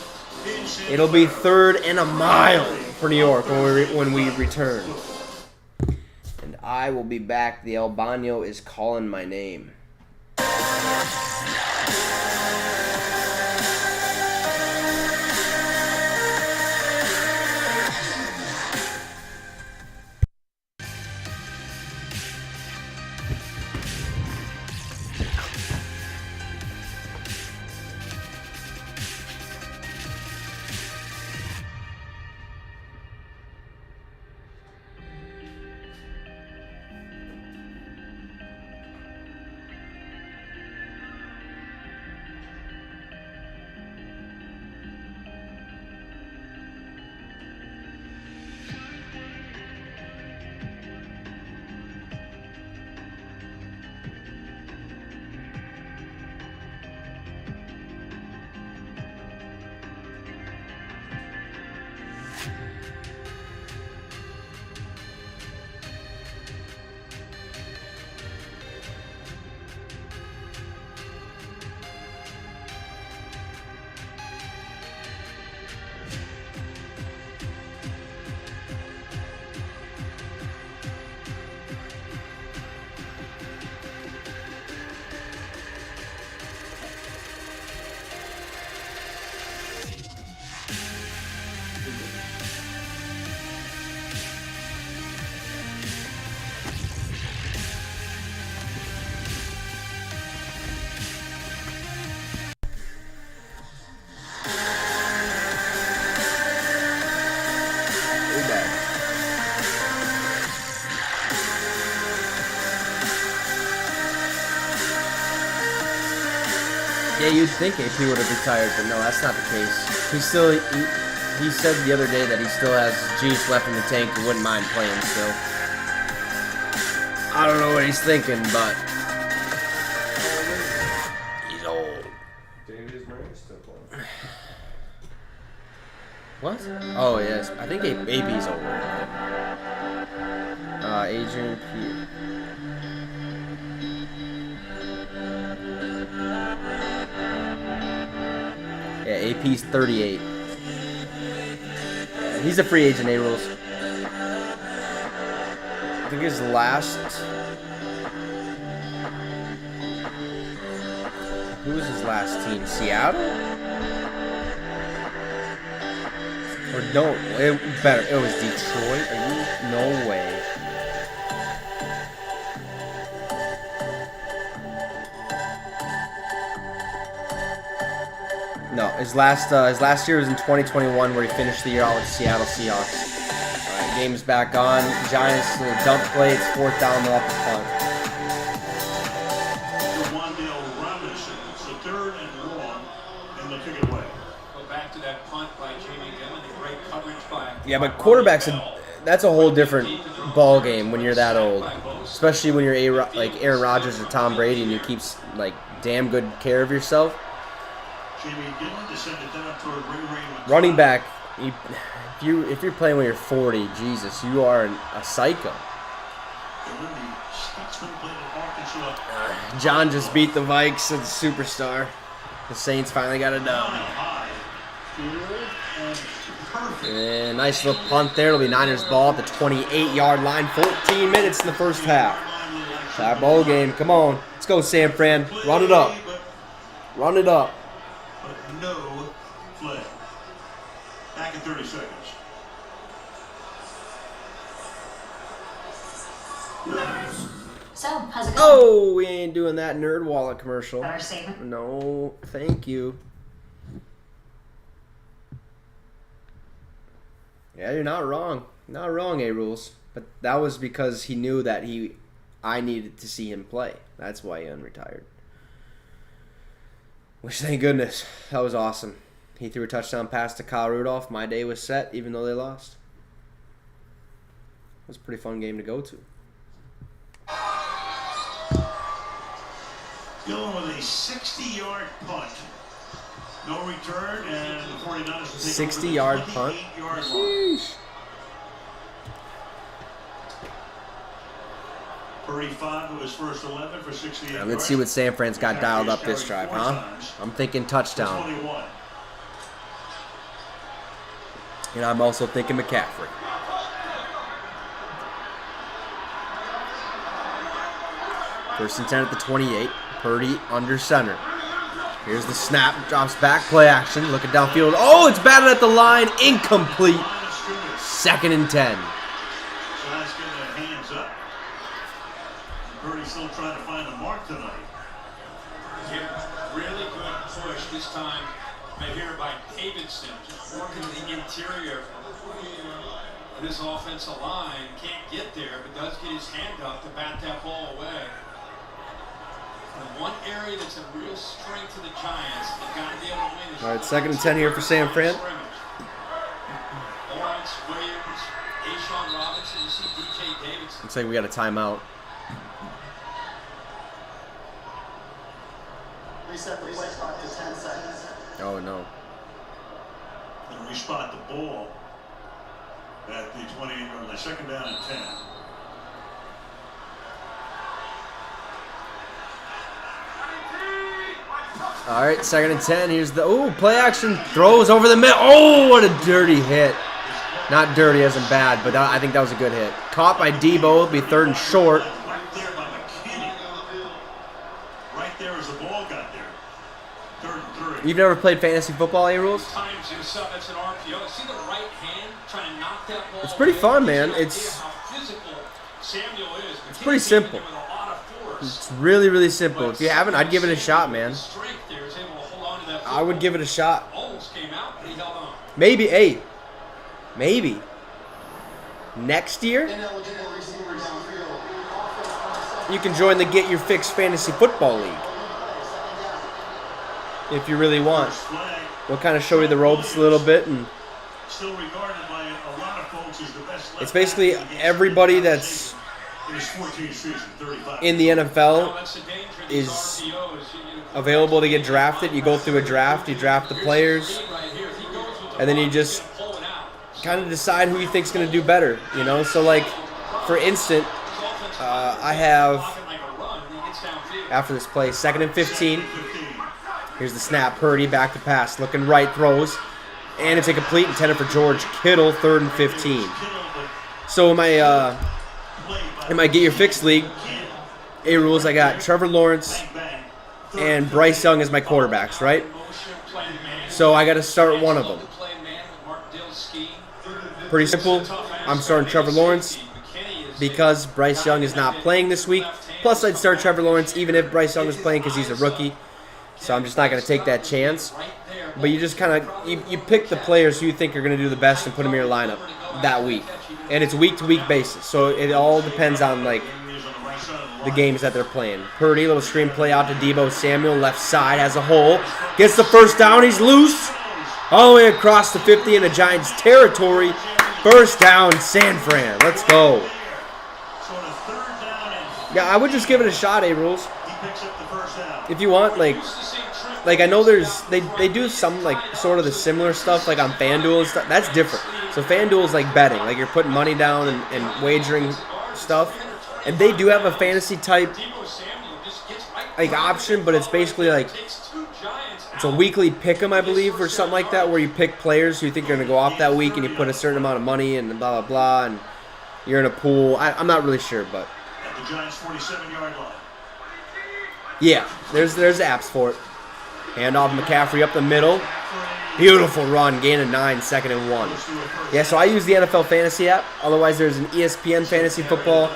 It'll be 3rd and a mile for New York when we return. And I will be back. The Albano is calling my name. Yeah, you'd think AP would have retired, but no, that's not the case. He said the other day that he still has juice left in the tank and wouldn't mind playing still. I don't know what he's thinking, but he's old. David Murray's still playing. What? Oh, yes. I think AP's old. Adrian Peter. Yeah, AP's 38. He's a free agent, A-Rules. I think his last... Who was his last team? Seattle? Or no, it was Detroit. Are you? No way. No, his last year was in 2021, where he finished the year out with the Seattle Seahawks. All right, game's back on. Giants little dump play. It's 4th down. They'll have to punt. So 3rd and long, and they'll kick it away. Go back to that punt by Jamie Dillon. Great coverage by. Yeah, but quarterbacks, that's a whole different ball game when you're that old. Especially when you're like Aaron Rodgers or Tom Brady and you keep like damn good care of yourself. Jamie Dillon descended down toward ring with Running back, if you're playing when you're 40, Jesus, you are a psycho. Dillon, the Scotsman, played at Arkansas. John just beat the Wicks as a superstar. The Saints finally got a dub. High. And perfect. And nice little punt there. It'll be Niners ball at the 28-yard line. 14 minutes in the first half. That ball game. Come on. Let's go, San Fran. Run it up. Run it up. But no flag. Back in 30 seconds. So, how's it going? Oh, we ain't doing that Nerd Wallet commercial. Better save it. No, thank you. Yeah, you're not wrong. Not wrong, A-Rules. But that was because he knew that I needed to see him play. That's why he unretired. Which, thank goodness. That was awesome. He threw a touchdown pass to Kyle Rudolph. My day was set, even though they lost. It was a pretty fun game to go to. Going with a 60-yard punt. No return, and the 49ers will take 60-yard over the punt? 28-yard line. Sheesh. 35 of his first 11 for 68 yards. Let's see what San Fran's got dialed up this drive, huh? I'm thinking touchdown. 21. And I'm also thinking McCaffrey. First and 10 at the 28. Purdy under center. Here's the snap. Drops back. Play action. Looking downfield. Oh, it's batted at the line. Incomplete. Second and 10. So that's getting their hands up. Purdy's still trying to find the mark tonight. Yeah, really good push this time here by Davidson, just working the interior of this offensive line. Can't get there, but does get his hand up to bat that ball away. And one area that's a real strength to the Giants, they've got to be able to win. All right, second and 10 here for San Fran. Lawrence, Williams, Ashawn Robinson, you see DJ Davidson. Looks like we got a timeout. Reset the play clock to 10 seconds. Oh, no. And respot the ball at the 20, or the second down and 10. All right, second and 10. Here's the play action. Throws over the middle. Oh, what a dirty hit. Not dirty as in bad, but I think that was a good hit. Caught by Debo. It'll be third and short. Right there by McKinney. Right there as the ball got there. Third and 3. You've never played fantasy football, A-Rules? Times yourself, that's an RPO. See the right hand trying to knock that ball. It's pretty away? fun, man. Gives you an It's idea how physical Samuel is. It's pretty simple. With a lot of force. It's really, really simple. If you haven't, I'd give it a shot, man. Strength there is able to hold on to that I would give it a shot. almost came out, but he held on. Maybe, maybe. Next year, Ineligible receiver downfield. you can join the Get Your Fix Fantasy Football League. If you really want. Flag, We'll kind of show you the ropes a little bit. And still regarded by a lot of folks as the best. it's basically everybody that's in his 14th season, 35. in the NFL That's the danger of is these RPOs. You available to get drafted. You go through a draft, you draft the players, right here. If he goes with the and then you run, just he's gonna pull it out. kind of decide who you think's going to do better, you know? So, like, for instance, I have, Blocking like a run, he gets downfield. after this play, second and 15. 15. Here's the snap. Purdy back to pass. Looking right, throws. And it's incomplete, intended for George Kittle, third and 15. So in my Get Your Fix League, A-Rules, I got Trevor Lawrence and Bryce Young as my quarterbacks, right? So I got to start one of them. Pretty simple. I'm starting Trevor Lawrence because Bryce Young is not playing this week. Plus, I'd start Trevor Lawrence even if Bryce Young is playing because he's a rookie. So I'm just not going to take that chance. But you just kind of you pick the players who you think are going to do the best and put them in your lineup that week. And it's week-to-week basis. So it all depends on, like, the games that they're playing. Purdy, little screen play out to Deebo Samuel, left side, has a hole. Gets the first down, he's loose. All the way across the 50 in the Giants' territory. First down, San Fran. Let's go. Yeah, I would just give it a shot, A-Rules. If you want, like I know they do some like sort of the similar stuff like on FanDuel and stuff. That's different. So FanDuel is like betting, like you're putting money down and wagering stuff. And they do have a fantasy type like option, but it's basically like it's a weekly pick 'em, I believe, or something like that, where you pick players who you think are going to go off that week, and you put a certain amount of money and blah blah blah, and you're in a pool. I'm not really sure, but At the Giants' 47-yard line. yeah, there's apps for it. Hand off McCaffrey up the middle. Beautiful run, gain of 9, 2nd and 1. Yeah, so I use the NFL Fantasy app. Otherwise, there's an ESPN Fantasy Football.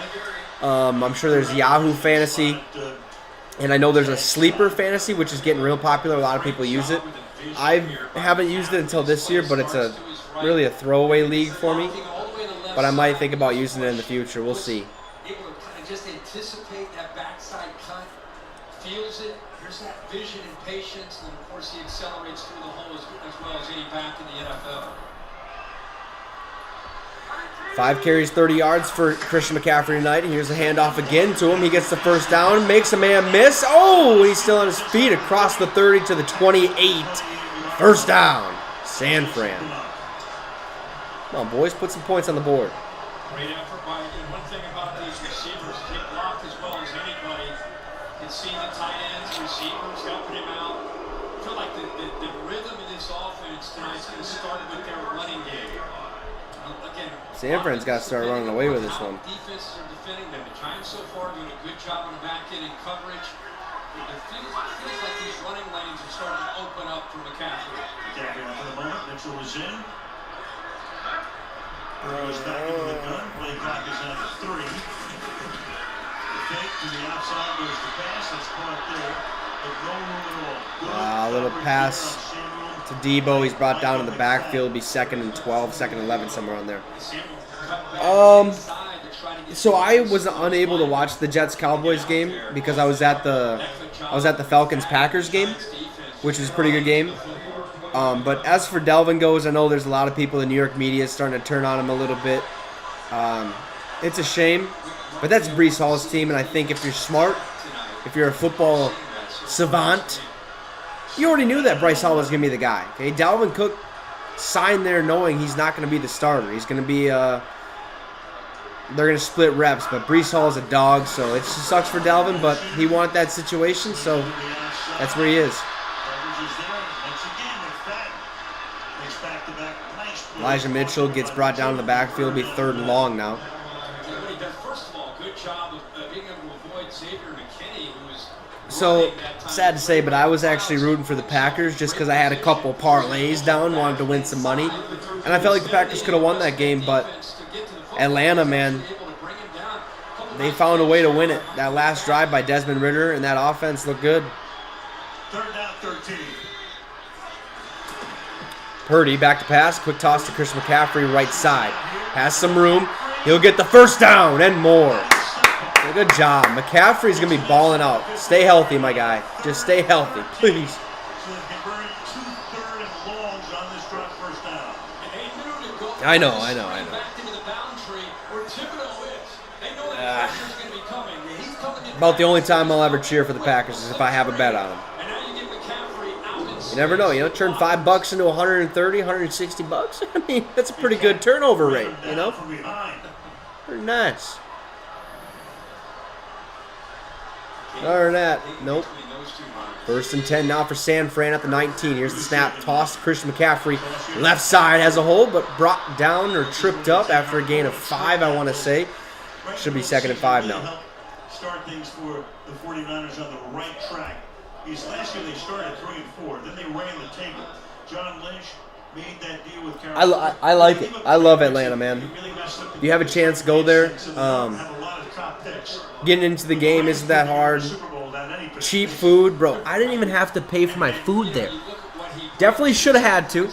I'm sure there's Yahoo Fantasy. And I know there's a Sleeper Fantasy, which is getting real popular. A lot of people use it. I haven't used it until this year, but it's really a throwaway league for me. But I might think about using it in the future. We'll see. Able to kind of just anticipate that backside cut, feels it. There's that vision and patience, and of course he accelerates through the hole as well as any back in the NFL. 5 carries, 30 yards for Christian McCaffrey tonight. Here's a handoff again to him. He gets the first down, makes a man miss. Oh, he's still on his feet across the 30 to the 28. First down, San Fran. Come on, boys, put some points on the board. Great effort by, and one thing about these receivers, they block as well as anybody. You can see the tight ends, receivers helping him out. I feel like the rhythm of this offense tonight is going to start with their running game. Again, San Fran's got to start running away with this one. Defenses are defending them. The Giants so far doing a good job on the back end and coverage. It feels like these running lanes are starting to open up for McCaffrey. McCaffrey for the moment. Mitchell is in. Goes back into the gun. Play clock is at 3. The fake to the outside goes the pass. That's caught there. But no room at all. A little pass to Deebo. He's brought down in the backfield. Be 2nd and 12, 2nd and 11, somewhere on there. So I was unable to watch the Jets-Cowboys game because I was at the Falcons-Packers game, which was a pretty good game. But as for Delvin goes, I know there's a lot of people in New York media starting to turn on him a little bit. It's a shame, but that's Breece Hall's team, and I think if you're smart, if you're a football savant, you already knew that Bryce Hall was going to be the guy. Okay, Dalvin Cook signed there knowing he's not going to be the starter. He's going to be they're going to split reps, but Breece Hall is a dog, so it just sucks for Dalvin, but he wanted that situation, so that's where he is. Elijah Mitchell gets brought down to the backfield, be 3rd and long now. First of all, good job of being able to avoid Xavier McKinney, who was So, sad to say, but I was actually rooting for the Packers just because I had a couple parlays down, wanted to win some money. And I felt like the Packers could have won that game, but Atlanta, man, they found a way to win it. That last drive by Desmond Ridder and that offense looked good. 3rd down, 13. Purdy back to pass, quick toss to Christian McCaffrey, right side. Has some room. He'll get the first down and more. Good job. McCaffrey's going to be balling out. Stay healthy, my guy. Just stay healthy, please. So they converted 2 3rd and longs on this drop first down. I know. Back into the boundary where Thibodeau is. They know that pressure's going to be coming. He's coming in. About the only time I'll ever cheer for the Packers is if I have a bet on them. And now you get McCaffrey out in You never know. You know, turn $5 into 130, 160 bucks. I mean, that's a pretty good turnover rate. You know, From behind. pretty nice. Other than that, nope. 1st and 10 now for San Fran at the 19. Here's the snap. Toss to Christian McCaffrey. Left side as a hole, but brought down or tripped up after a gain of 5, I want to say. Should be 2nd and 5 now. Start things for the 49ers on the right track. Last year they started 3 and 4. Then they ran the table. John Lynch made that deal with Carolina. I like it. I love Atlanta, man. If you have a chance, go there. Getting into the game isn't that hard. Cheap food, bro. I didn't even have to pay for my food there. Definitely should have had to.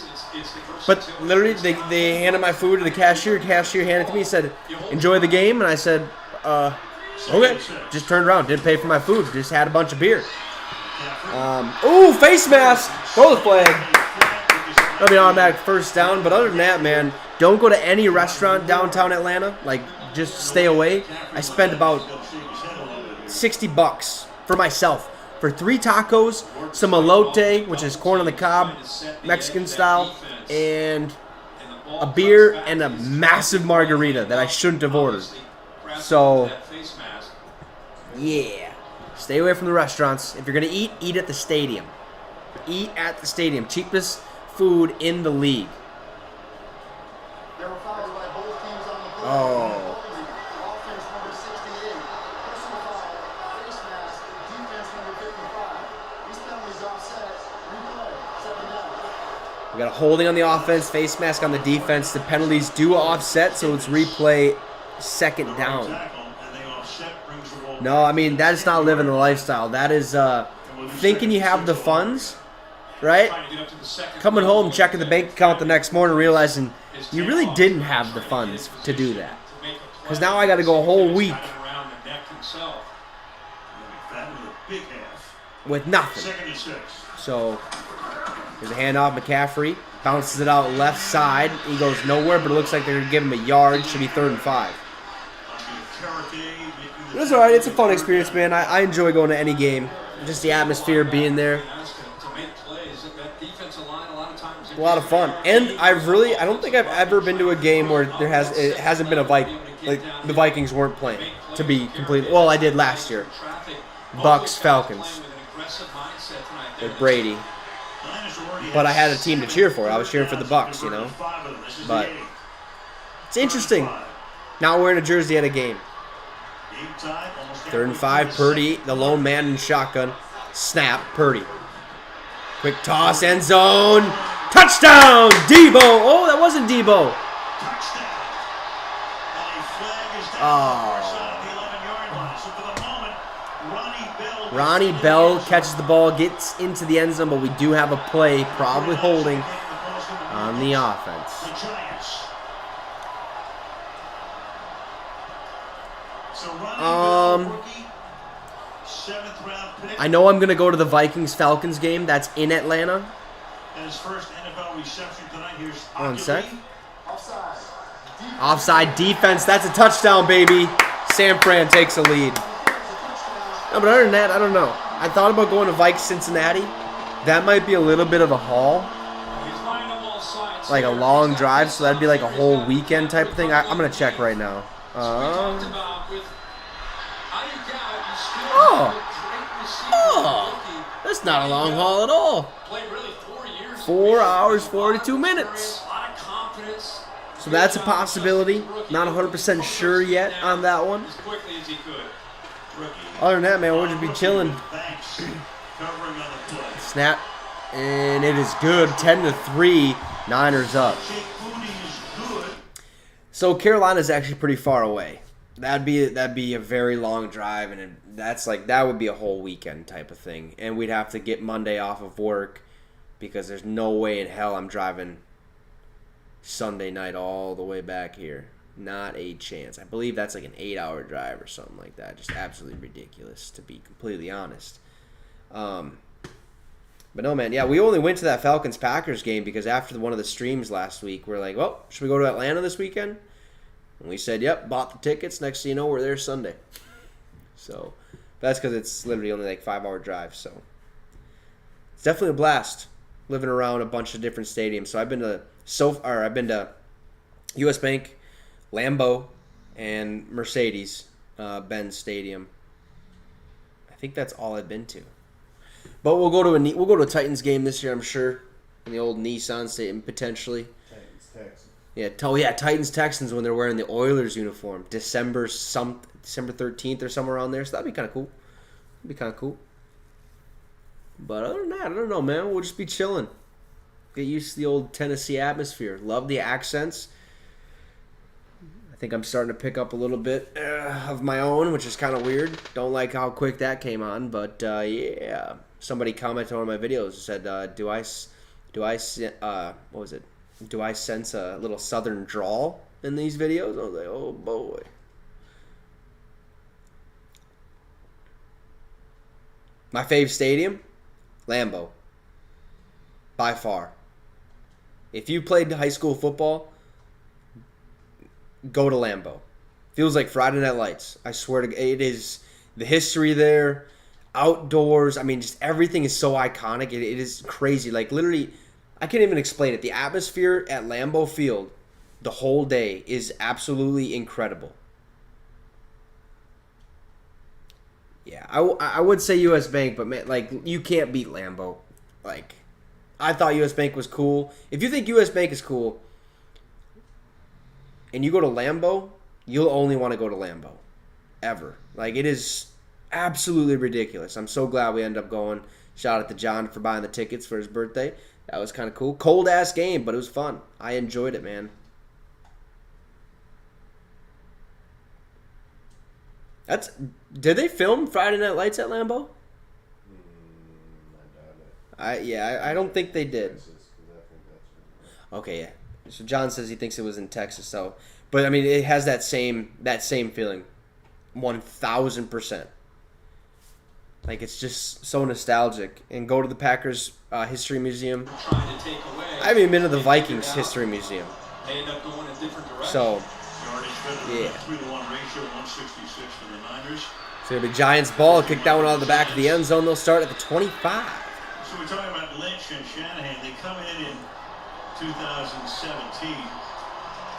But literally, they handed my food to the cashier. The cashier handed it to me. He said, "Enjoy the game." And I said, Okay, just turned around, didn't pay for my food, just had a bunch of beer. Ooh, face mask. Throw the flag. That'll be an automatic first down. But other than that, man, don't go to any restaurant downtown Atlanta. Like, just stay away. I spent about $60 for myself for 3 tacos, some elote, which is corn on the cob, Mexican style, and a beer and a massive margarita that I shouldn't have ordered. So, yeah. Stay away from the restaurants. If you're going to eat, eat at the stadium. Eat at the stadium. Cheapest food in the league. There were fouls by both teams on the play. Oh. Offense number 68. Personal foul. Face mask. Defense number 55. These penalties offset. Replay. Second down. We got a holding on the offense, face mask on the defense. The penalties do offset, so it's replay second down. No, I mean, that is not living the lifestyle. That is thinking you have the funds, right? Coming home, checking the bank account the next morning, realizing you really didn't have the funds to do that. Because now I got to go a whole week with nothing. So, there's a handoff. McCaffrey bounces it out left side. He goes nowhere, but it looks like they're going to give him a yard. Should be 3rd and 5. It's alright. It's a fun experience, man. I enjoy going to any game. Just the atmosphere, being there. A lot of fun. And I don't think I've ever been to a game where it hasn't been like the Vikings weren't playing. To be completely, well, I did last year. Bucks, Falcons, with Brady. But I had a team to cheer for. I was cheering for the Bucks, you know. But it's interesting. Not wearing a jersey at a game. 3rd and 5, Purdy, the lone man in shotgun. Snap, Purdy. Quick toss, end zone. Touchdown, Debo. Oh, that wasn't Debo. Oh. Ronnie Bell catches the ball, gets into the end zone, but we do have a play, probably holding, on the offense. I know I'm going to go to the Vikings-Falcons game. That's in Atlanta. One sec. Offside defense. That's a touchdown, baby. San Fran takes a lead. No, but other than that, I don't know. I thought about going to Vikes-Cincinnati. That might be a little bit of a haul. Like a long drive, so that'd be like a whole weekend type of thing. I'm going to check right now. That's not a long haul at all. 4 hours, 42 minutes. So that's a possibility. Not 100% sure yet on that one. Other than that, man, we'll just be chilling. Snap. And it is good. 10-3. Niners up. So Carolina's actually pretty far away. That'd be a very long drive, and that would be a whole weekend type of thing. And we'd have to get Monday off of work because there's no way in hell I'm driving Sunday night all the way back here. Not a chance. I believe that's like an 8-hour drive or something like that. Just absolutely ridiculous, to be completely honest. But no, man. Yeah, we only went to that Falcons-Packers game because after one of the streams last week, we're like, well, should we go to Atlanta this weekend? And we said, yep, bought the tickets. Next thing you know, we're there Sunday. So that's because it's literally only like 5-hour drive. So it's definitely a blast living around a bunch of different stadiums. So I've been to U.S. Bank, Lambeau, and Mercedes-Benz Stadium. I think that's all I've been to. But we'll go to a Titans game this year, I'm sure, in the old Nissan Stadium potentially. Titans Texans when they're wearing the Oilers uniform, December 13th or somewhere around there. So that'd be kind of cool. But other than that, I don't know, man. We'll just be chilling. Get used to the old Tennessee atmosphere. Love the accents. I think I'm starting to pick up a little bit of my own, which is kind of weird. Don't like how quick that came on, but yeah. Somebody commented on my videos and said, "Do I sense a little southern drawl in these videos?" I was like, "Oh boy." My fave stadium? Lambeau. By far. If you played high school football, go to Lambeau. Feels like Friday Night Lights. I swear to God, it is the history there, outdoors. I mean, just everything is so iconic. It is crazy. Like, literally, I can't even explain it. The atmosphere at Lambeau Field the whole day is absolutely incredible. Yeah, I would say U.S. Bank, but man, like, you can't beat Lambeau. Like, I thought U.S. Bank was cool. If you think U.S. Bank is cool and you go to Lambeau, you'll only want to go to Lambeau. Ever. Like, it is absolutely ridiculous. I'm so glad we ended up going. Shout out to John for buying the tickets for his birthday. That was kind of cool. Cold-ass game, but it was fun. I enjoyed it, man. Did they film Friday Night Lights at Lambeau? I doubt it. I don't think they did. Texas, 'cause I think that's Okay, yeah. So John says he thinks it was in Texas, so but I mean it has that same feeling. 1000%. Like, it's just so nostalgic. And go to the Packers History Museum. Trying to take away. I haven't even been to the Vikings History Museum. They end up going a different direction. So yeah. 3-to-1 ratio, 166 for the Niners. It's gonna be Giants ball, kick that one out of the back of the end zone. They'll start at the 25. So we're talking about Lynch and Shanahan. They come in 2017.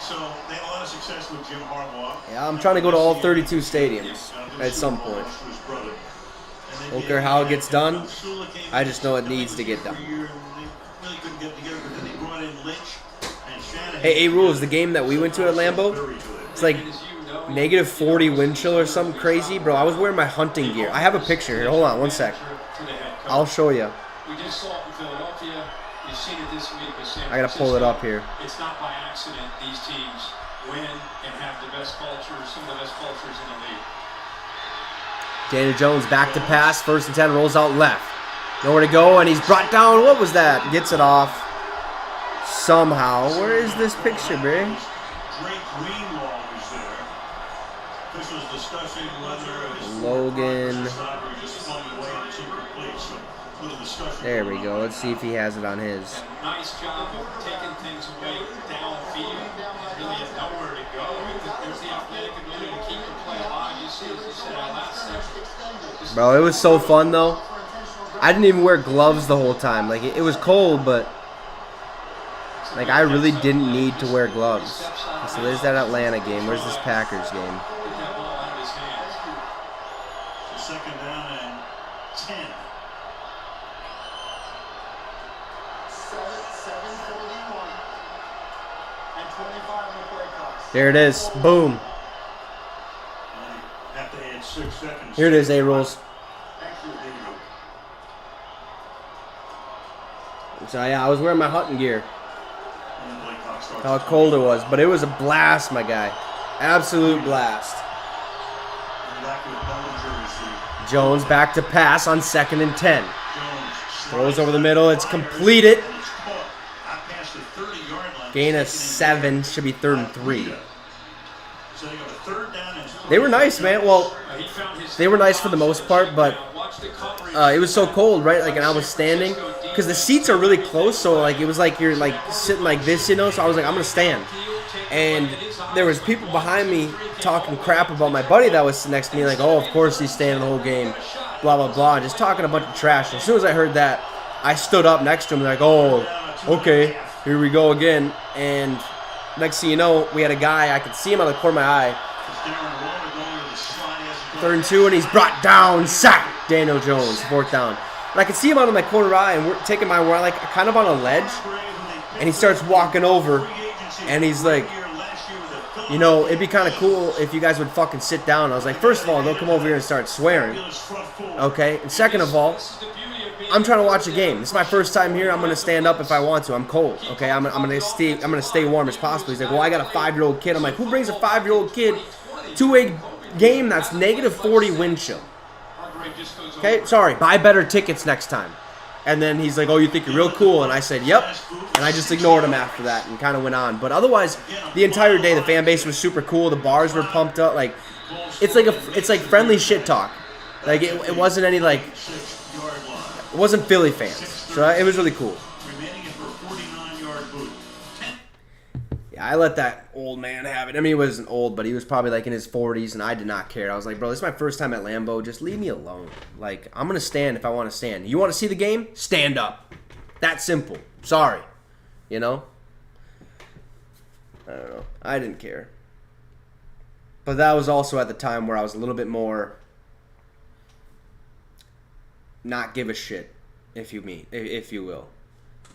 So they had a lot of success with Jim Harbaugh. Yeah, I'm trying to go to all 32 stadiums at some point. Don't care how it gets done. I just know it needs to get done. Hey, A-Rules, the game that we went to at Lambeau, it's like negative 40 wind chill or something crazy. Bro, I was wearing my hunting gear. I have a picture here. Hold on one sec. I'll show you. We just saw it in Philadelphia. You've seen it this week with San I gotta pull it up here. It's not by accident these teams win and have the best cultures, some of the best cultures in the league. Daniel Jones back to pass. 1st and 10, rolls out left. Nowhere to go, and he's brought down. What was that? Gets it off. Somehow. Where is this picture, bro? Logan. There we go. Let's see if he has it on his. Nice job of taking things away downfield. Really has nowhere to go. There's the athletic ability to keep the play alive. You see, as you said, last section. Bro, it was so fun, though. I didn't even wear gloves the whole time. Like, it was cold, but like, I really didn't need to wear gloves. So there's that Atlanta game. Where's this Packers game? Second down and 10. 7:41 and 25 on the play clock. There it is. Boom. Have to add 6 seconds. Here it is, A-Rolls. So yeah, I was wearing my hunting gear. How cold it was, but it was a blast, my guy. Absolute blast. Jones back to pass on 2nd and 10. Throws over the middle. It's completed. Gain of 7. Should be 3rd and 3. They were nice, man. Well, they were nice for the most part, but it was so cold, right? Like, and I was standing because the seats are really close, so like it was like you're like sitting like this, you know. So I was like, I'm gonna stand, and there was people behind me talking crap about my buddy that was next to me, like, oh, of course he's staying the whole game, blah blah blah, just talking a bunch of trash. As soon as I heard that, I stood up next to him, like, oh, okay, here we go again. And next thing you know, we had a guy, I could see him out of the corner of my eye. 3rd and 2, and he's brought down, sack, Daniel Jones, 4th down. And I could see him out of my corner eye, and we're taking my, we're like kind of on a ledge, and he starts walking over, and he's like, you know, it'd be kind of cool if you guys would fucking sit down. I was like, first of all, don't come over here and start swearing, okay? And second of all, I'm trying to watch a game. This is my first time here. I'm gonna stand up if I want to. I'm cold, okay? I'm gonna stay warm as possible. He's like, well, I got a 5-year-old kid. I'm like, who brings a 5-year-old kid to a game that's negative 40 wind chill? Okay, sorry. Buy better tickets next time. And then he's like, oh, you think you're real cool? And I said, yep. And I just ignored him after that and kind of went on. But otherwise, the entire day, the fan base was super cool. The bars were pumped up. Like, it's like friendly shit talk. Like, it wasn't any, like, yard line. It wasn't Philly fans, so it was really cool. Remaining it for a 49-yard boot. Yeah, I let that old man have it. I mean, he wasn't old, but he was probably like in his 40s, and I did not care. I was like, bro, this is my first time at Lambeau. Just leave me alone. Like, I'm going to stand if I want to stand. You want to see the game? Stand up. That simple. Sorry. You know? I don't know. I didn't care. But that was also at the time where I was a little bit more not give a shit, if you will.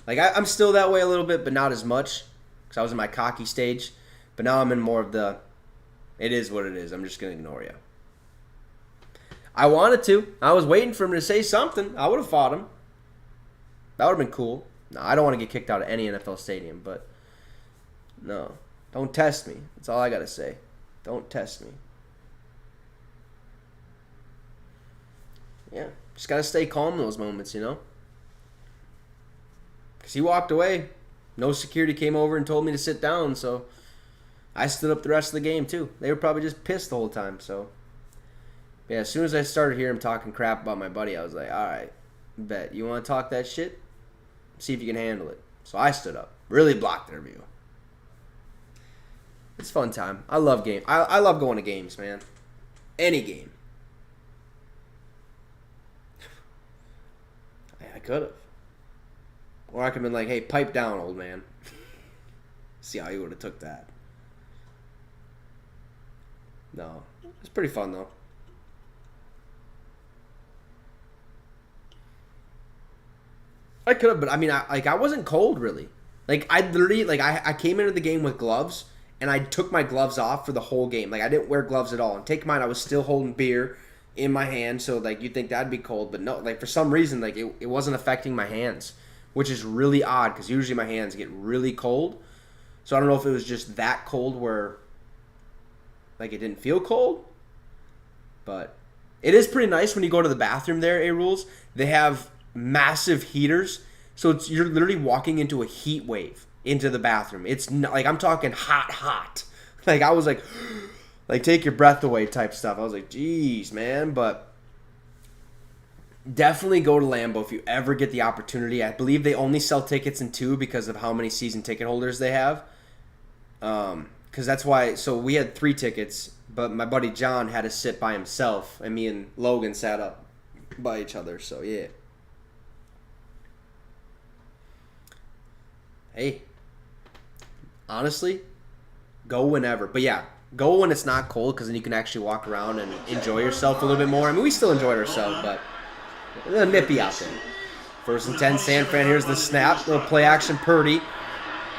Like, I'm still that way a little bit, but not as much. Because I was in my cocky stage. But now I'm in more of the, it is what it is. I'm just going to ignore you. I wanted to. I was waiting for him to say something. I would have fought him. That would have been cool. No, I don't want to get kicked out of any NFL stadium. But, no. Don't test me. That's all I got to say. Don't test me. Yeah. Just got to stay calm in those moments, you know? Because he walked away. No security came over and told me to sit down, so I stood up the rest of the game too. They were probably just pissed the whole time, so yeah, as soon as I started hearing him talking crap about my buddy, I was like, alright, bet. You want to talk that shit? See if you can handle it. So I stood up. Really blocked their view. It's a fun time. I love game. I love going to games, man. Any game. I could have. Or I could have been like, hey, pipe down, old man. See how you would have took that. No. It's pretty fun, though. I could have, but I mean, I wasn't cold, really. Like, I literally, like, I came into the game with gloves, and I took my gloves off for the whole game. Like, I didn't wear gloves at all. And take mine, I was still holding beer in my hand, so, like, you'd think that'd be cold. But no, like, for some reason, like, it wasn't affecting my hands. Which is really odd because usually my hands get really cold. So I don't know if it was just that cold where like it didn't feel cold. But it is pretty nice when you go to the bathroom there, A-Rules. They have massive heaters. So you're literally walking into a heat wave into the bathroom. It's not, like I'm talking hot. Like I was like take your breath away type stuff. I was like, geez, man. But definitely go to Lambeau if you ever get the opportunity. I believe they only sell tickets in 2 because of how many season ticket holders they have. Because that's why. So we had 3 tickets, but my buddy John had to sit by himself, and me and Logan sat up by each other. So yeah. Hey, honestly, go whenever. But yeah, go when it's not cold because then you can actually walk around and enjoy yourself a little bit more. I mean, we still enjoyed ourselves, but a little nippy out there. 1st and 10, San Fran. Here's the snap. Little play action, Purdy.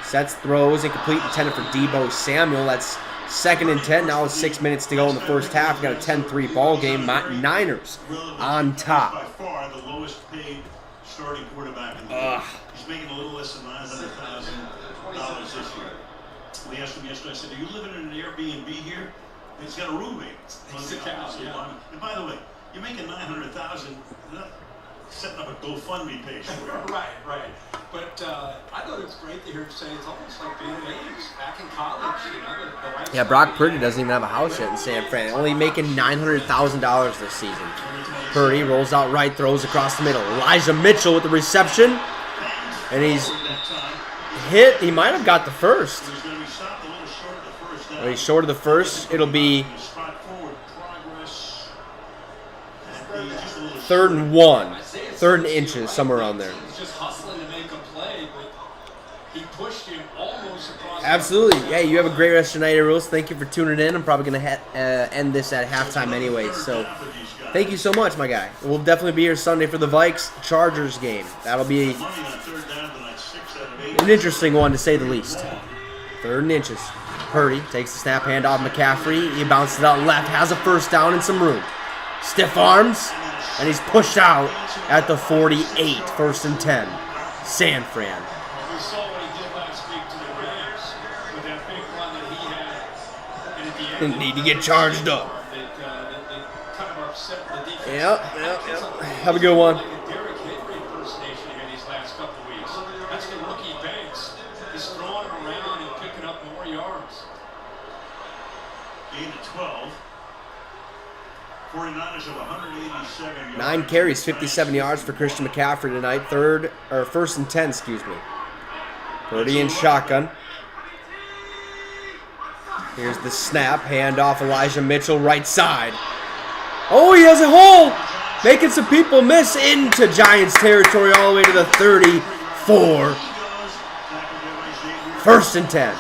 Sets, throws, incomplete, intended for Deebo Samuel. That's 2nd and 10. Now with 6 minutes to go in the first half. We got a 10-3 ball game. Niners on top. By far the lowest paid starting quarterback in the league. He's making a little less than $900,000 this year. We asked him yesterday, I said, are you living in an Airbnb here? And he's got a roommate. And by the way, you're making $900,000, setting up a GoFundMe page. Right. But I thought it was great to hear him say it's almost like being an A's back in college. You know, the Yeah, Brock Purdy doesn't even have a house yet in San Fran. Only making $900,000 this season. Purdy rolls out right, throws across the middle. Elijah Mitchell with the reception. And he's hit. He might have got the first. He's short of the first. It'll be 3rd and 1. 3rd and inches, somewhere around there. He's just hustling to make a play, but he pushed him almost across. Absolutely. Hey, you have a great rest of your night, Rules. Thank you for tuning in. I'm probably going to end this at halftime anyway, so thank you so much, my guy. We'll definitely be here Sunday for the Vikes-Chargers game. That'll be an interesting one, to say the least. 3rd and inches. Purdy takes the snap, hand off McCaffrey. He bounces it out left, has a first down and some room. Stiff arms, and he's pushed out at the 48. 1st and 10. San Fran. We saw what he did last week to the Rams with that big run that he had. And at the end, Need to get charged up. That kind of upset the defense. Yep. Have a good one. Like a Derrick Henry impersonation here these last couple of weeks. That's the rookie Banks. He's throwing him around and picking up more yards. Gain of 12. 49ers have 187 yards. 9 carries, 57 yards for Christian McCaffrey tonight. First and 10, excuse me. Purdy in shotgun. Here's the snap. Handoff, Elijah Mitchell, right side. Oh, he has a hole! Making some people miss into Giants territory all the way to the 34. First and 10.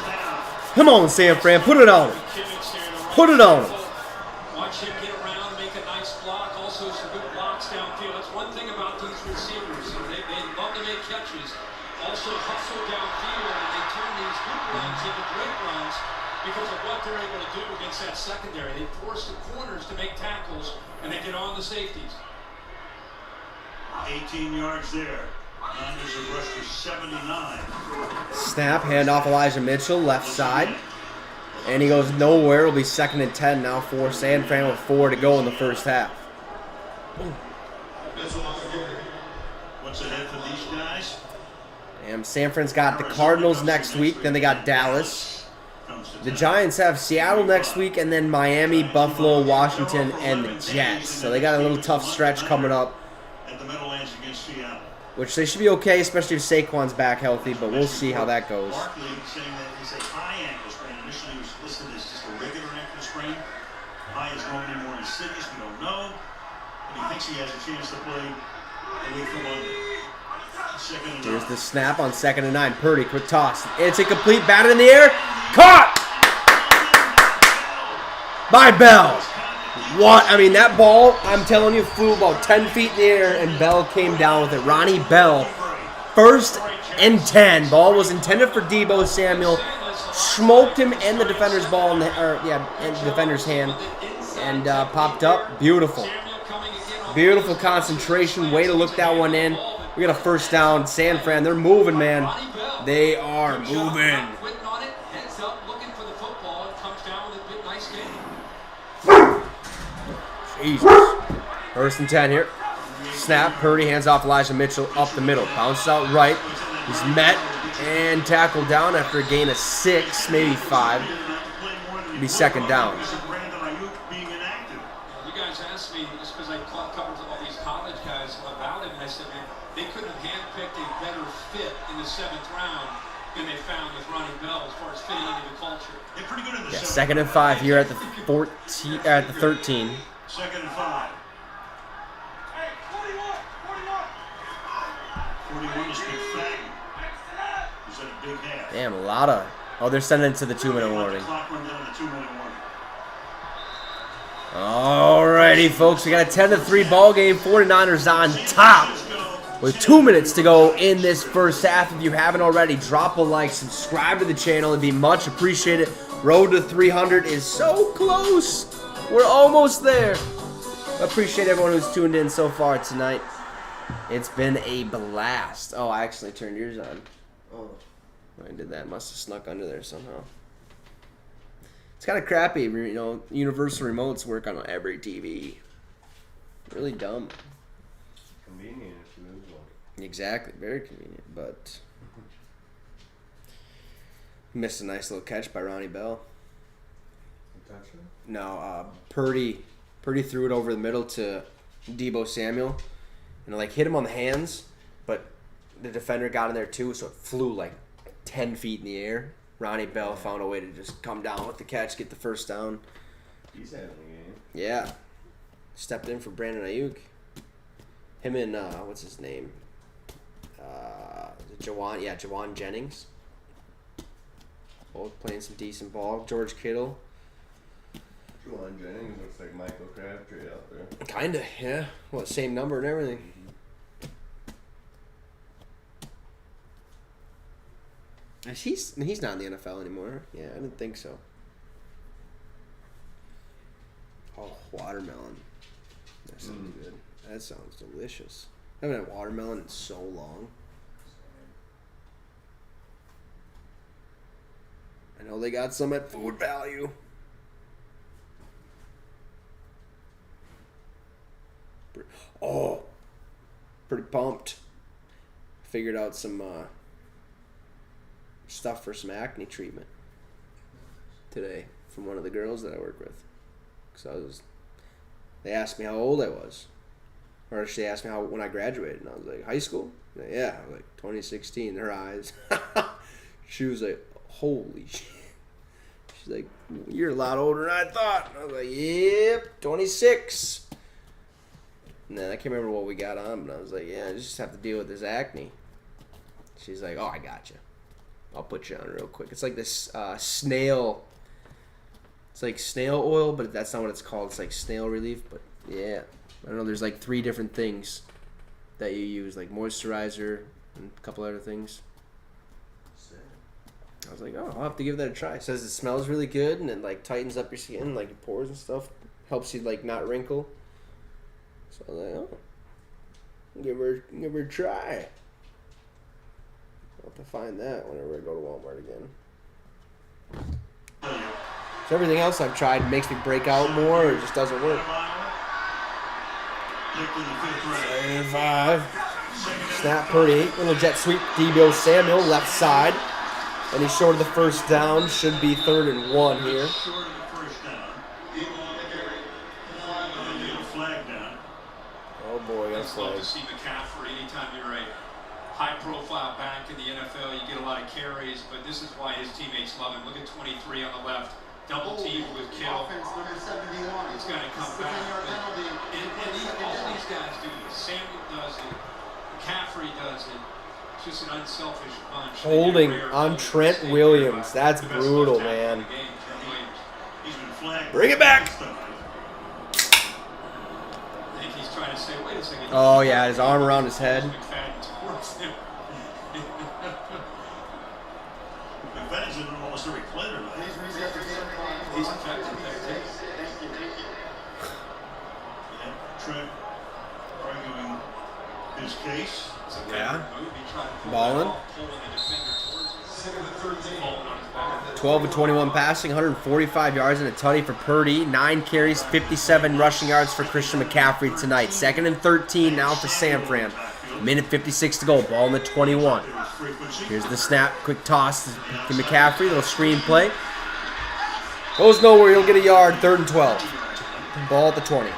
Come on, San Fran. Put it on him. Put it on him. Watch him get around, make a nice block. Also some good blocks downfield. That's one thing about these receivers. They love to make catches. Also hustle downfield, and they turn these good runs into great runs because of what they're able to do against that secondary. They force the corners to make tackles, and they get on the safeties. 18 yards there. Niners have rushed for 79. Snap, handoff Elijah Mitchell, left side. And he goes nowhere. It'll be 2nd and 10 now for San Fran with 4 to go in the first half. What's ahead for these guys? And San Fran's got the Cardinals next week. Then they got Dallas. The Giants have Seattle next week. And then Miami, Buffalo, Washington, and the Jets. So they got a little tough stretch coming up. At the Meadowlands against Seattle. Which they should be okay, especially if Saquon's back healthy. But we'll see how that goes. Barkley saying that it's a high ankle sprain. Initially, it was listed as just a regular ankle sprain. High is going anymore in cities. We don't know. But he thinks he has a chance to play a week from Monday. Here's the snap on 2nd and 9. Purdy, quick toss. It's incomplete. Batted in the air. Caught by Bell. What? I mean, that ball, I'm telling you, flew about 10 feet in the air, and Bell came down with it. Ronnie Bell, 1st and 10. Ball was intended for Deebo Samuel. Smoked him and the defender's ball in the defender's hand, and popped up. Beautiful. Beautiful concentration. Way to look that one in. We got a first down. San Fran, they're moving, man. They are moving. Jesus. 1st and 10 here. Snap. Purdy hands off Elijah Mitchell up the middle. Bounces out right. He's met and tackled down after a gain of 6, maybe 5. It'll be 2nd down. You guys asked me, just because I covered all these college guys about him, and I said, man, they couldn't have handpicked a better fit in the 7th round than they found with Ronnie Bell as far as fitting into the culture. They're pretty good in the 2nd and 5 here at the 13. 2nd and 5. 41 is McFadden. He's at a big half. Damn, a lot of. Oh, they're sending it to the 2-minute warning. Clock run down to 2-minute warning. Alrighty, folks. We got a 10-3 ball game. 49ers on top with 2 minutes to go in this first half. If you haven't already, drop a like, subscribe to the channel. It'd be much appreciated. Road to 300 is so close. We're almost there. Appreciate everyone who's tuned in so far tonight. It's been a blast. Oh, I actually turned yours on. Oh, I did that. Must have snuck under there somehow. It's kind of crappy, you know. Universal remotes work on every TV. Really dumb. Convenient if you lose one. Exactly, very convenient. But missed a nice little catch by Ronnie Bell. Touchdown? No, Purdy threw it over the middle to Deebo Samuel, and like hit him on the hands, but the defender got in there too, so it flew like 10 feet in the air. Ronnie Bell found a way to just come down with the catch, get the first down. He's having a game. Yeah, stepped in for Brandon Ayuk. Him and what's his name? Jawan Jennings. Both playing some decent ball. George Kittle. Juwan Jennings looks like Michael Crabtree out there. Kinda, yeah. Well, same number and everything. He's not in the NFL anymore. Yeah, I didn't think so. Oh, watermelon. That sounds good. That sounds delicious. I haven't had watermelon in so long. I know they got some at Food Value. Oh, pretty pumped. Figured out some stuff for some acne treatment today from one of the girls that I work with. Because I was They asked me how old I was. Or she asked me when I graduated. And I was like, high school? Yeah, I was like 2016. Her eyes. She was like, holy shit. She's like, you're a lot older than I thought. And I was like, yep, 26. And then I can't remember what we got on, but I was like, yeah, I just have to deal with this acne. She's like, oh, I got you. I'll put you on real quick. It's like this snail. It's like snail oil, but that's not what it's called. It's like snail relief. But yeah, I don't know. There's like 3 different things that you use, like moisturizer and a couple other things. I was like, oh, I'll have to give that a try. It says it smells really good and it like tightens up your skin, like your pores and stuff. Helps you like not wrinkle. So I was like, oh, give her a try. I'll have to find that whenever I go to Walmart again. So everything else I've tried makes me break out more or it just doesn't work. 5. Snap Purdy. Little jet sweep. Debo Samuel, left side. And he's short of the first down. Should be 3rd and 1 here. Short of the first down. And get a flag down. Oh boy, that's love flag. to see McCaffrey. Anytime you're a high-profile back in the NFL, you get a lot of carries, but this is why his teammates love him. Look at 23 on the left. Double team with Kittle. Offense number 71. He's going to come back. All these guys do this. Samuel does it. McCaffrey does it. It's just an unselfish bunch. Holding on Trent Williams. That's brutal, man. He's been flagged. Bring it back. I think he's trying to say, wait a second. Oh, yeah, his arm around his head. McFadden's in almost every play tonight. He's effective there, too. Yeah, Trent arguing his case. Yeah. Balling. 12 of 21 passing, 145 yards and a tutty for Purdy. 9 carries, 57 rushing yards for Christian McCaffrey tonight. 2nd and 13 now for San Fran. Minute 56 to go. Ball in the 21. Here's the snap. Quick toss to McCaffrey. Little screen play. Goes nowhere. He'll get a yard. 3rd and 12. Ball at the 20.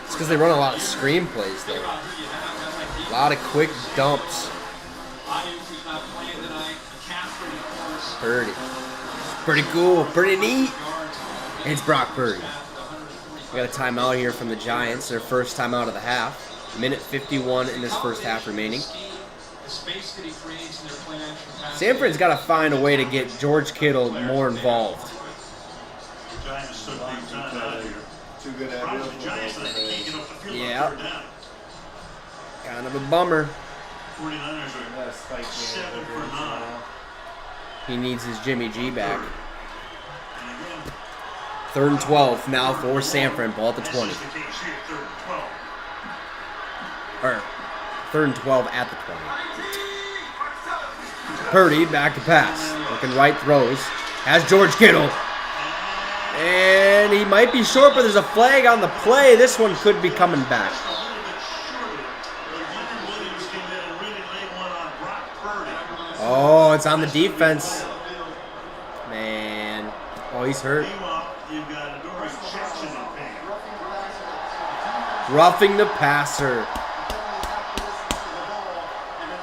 It's because they run a lot of screen plays, though. A lot of quick dumps. Purdy. Pretty cool. Pretty neat. And it's Brock Purdy. We got a timeout here from the Giants. Their first timeout of the half. Minute 51 in this first half remaining. San Fran's got to find a way to get George Kittle more involved. Giants took big time out here. Too good at Problem with the Giants, they can't get off the field on Yeah. 3rd down. Kind of a bummer. 49ers are 7 for 9. He needs his Jimmy G back. And again, 3rd and 12 now for San Fran. Ball at the 20. that's just the case here, 3rd and 12. Or 3rd and 12 at the 20. Purdy back to pass. Looking right, throws. Has George Kittle. And he might be short, but there's a flag on the play. This one could be coming back. A little bit shorter, but Leonard Williams came in and really laid one on Brock Purdy. Oh, it's on the defense. Man. Oh, he's hurt. Meanwhile, you've got Adoree Jackson in pain. Roughing the passer.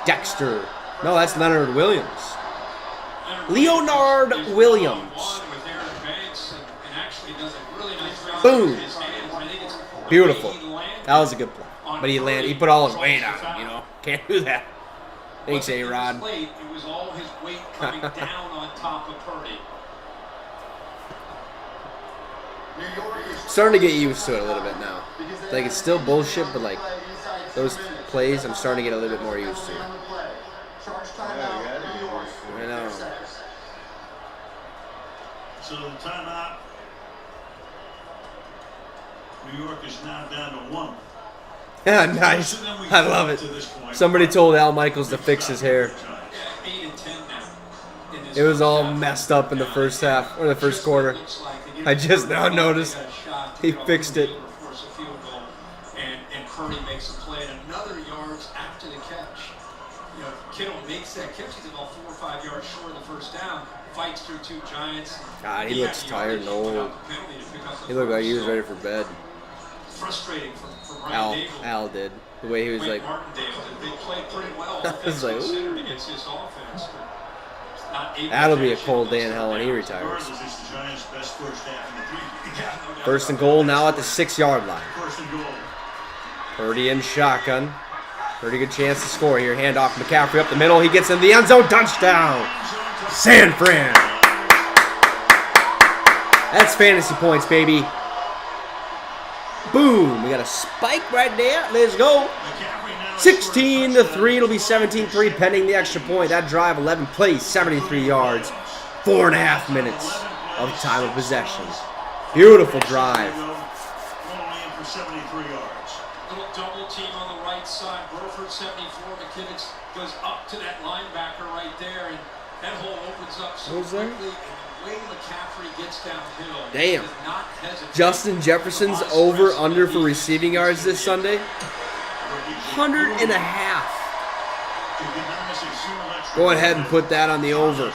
Dexter. No, that's Leonard Williams. Leonard Williams. Boom. Beautiful. That was a good play. But he landed. He put all his weight on him, you know. Can't do that. Thanks, A-Rod. It was all his weight coming down on top of Purdy. Starting to get used to it a little bit now. Like, it's still bullshit, but like those plays I'm starting to get a little bit more used to. I know. So the timeout. New York is now down to 1. Yeah, nice. I love it. Somebody told Al Michaels to fix his hair. 8 and 10 now. It was all messed up in the first half, or the first quarter. I just now noticed he fixed it. And about 4 or 5 yards short of the first down. Fights through 2 Giants. God, he looks tired and old. He looked like he was ready for bed. Frustrating for Ryan Dable. Al did. The way he was like. Martindale, they played pretty well. I was like, considered against his offense. That'll be a cold day in hell when he retires. First and goal now at the 6-yard line. Purdy in shotgun. Pretty good chance to score here. Handoff McCaffrey up the middle. He gets in the end zone. Touchdown. San Fran. That's fantasy points, baby. Boom. We got a spike right there. Let's go. 16-3. It'll be 17-3 pending the extra point. That drive, 11 plays, 73 yards. 4.5 minutes of time of possession. Beautiful drive. Little double team on the right side. Burford 74. McKinnon goes up to that linebacker right there, and that hole opens up so quickly. And the way McCaffrey gets downhill. Damn. Does not hesitate. Justin Jefferson's over under for receiving yards this Sunday. 100.5. Go ahead and put that on the over.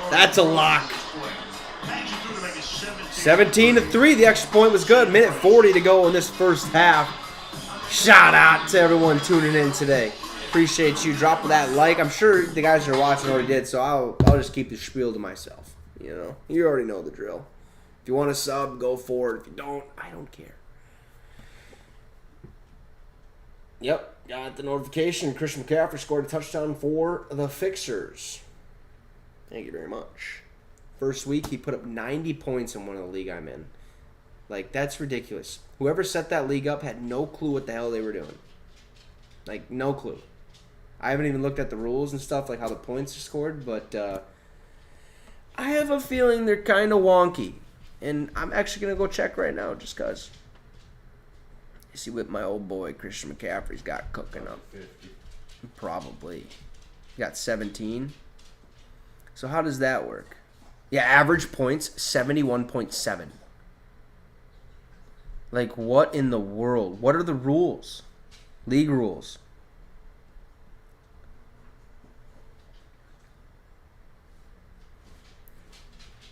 That's a lock. 17-3. The extra point was good. Minute 40 to go in this first half. Shout out to everyone tuning in today. Appreciate you. Drop that like. I'm sure the guys that are watching already did, so I'll just keep the spiel to myself. You know, you already know the drill. If you want to sub, go for it. If you don't, I don't care. Yep, got the notification. Christian McCaffrey scored a touchdown for the Fixers. Thank you very much. First week, he put up 90 points in one of the league I'm in. Like, that's ridiculous. Whoever set that league up had no clue what the hell they were doing. Like, no clue. I haven't even looked at the rules and stuff, like how the points are scored, but I have a feeling they're kind of wonky. And I'm actually going to go check right now just because. See what my old boy Christian McCaffrey's got cooking up. Probably. He got 17. So how does that work? Yeah, average points, 71.7. Like, what in the world? What are the rules? League rules.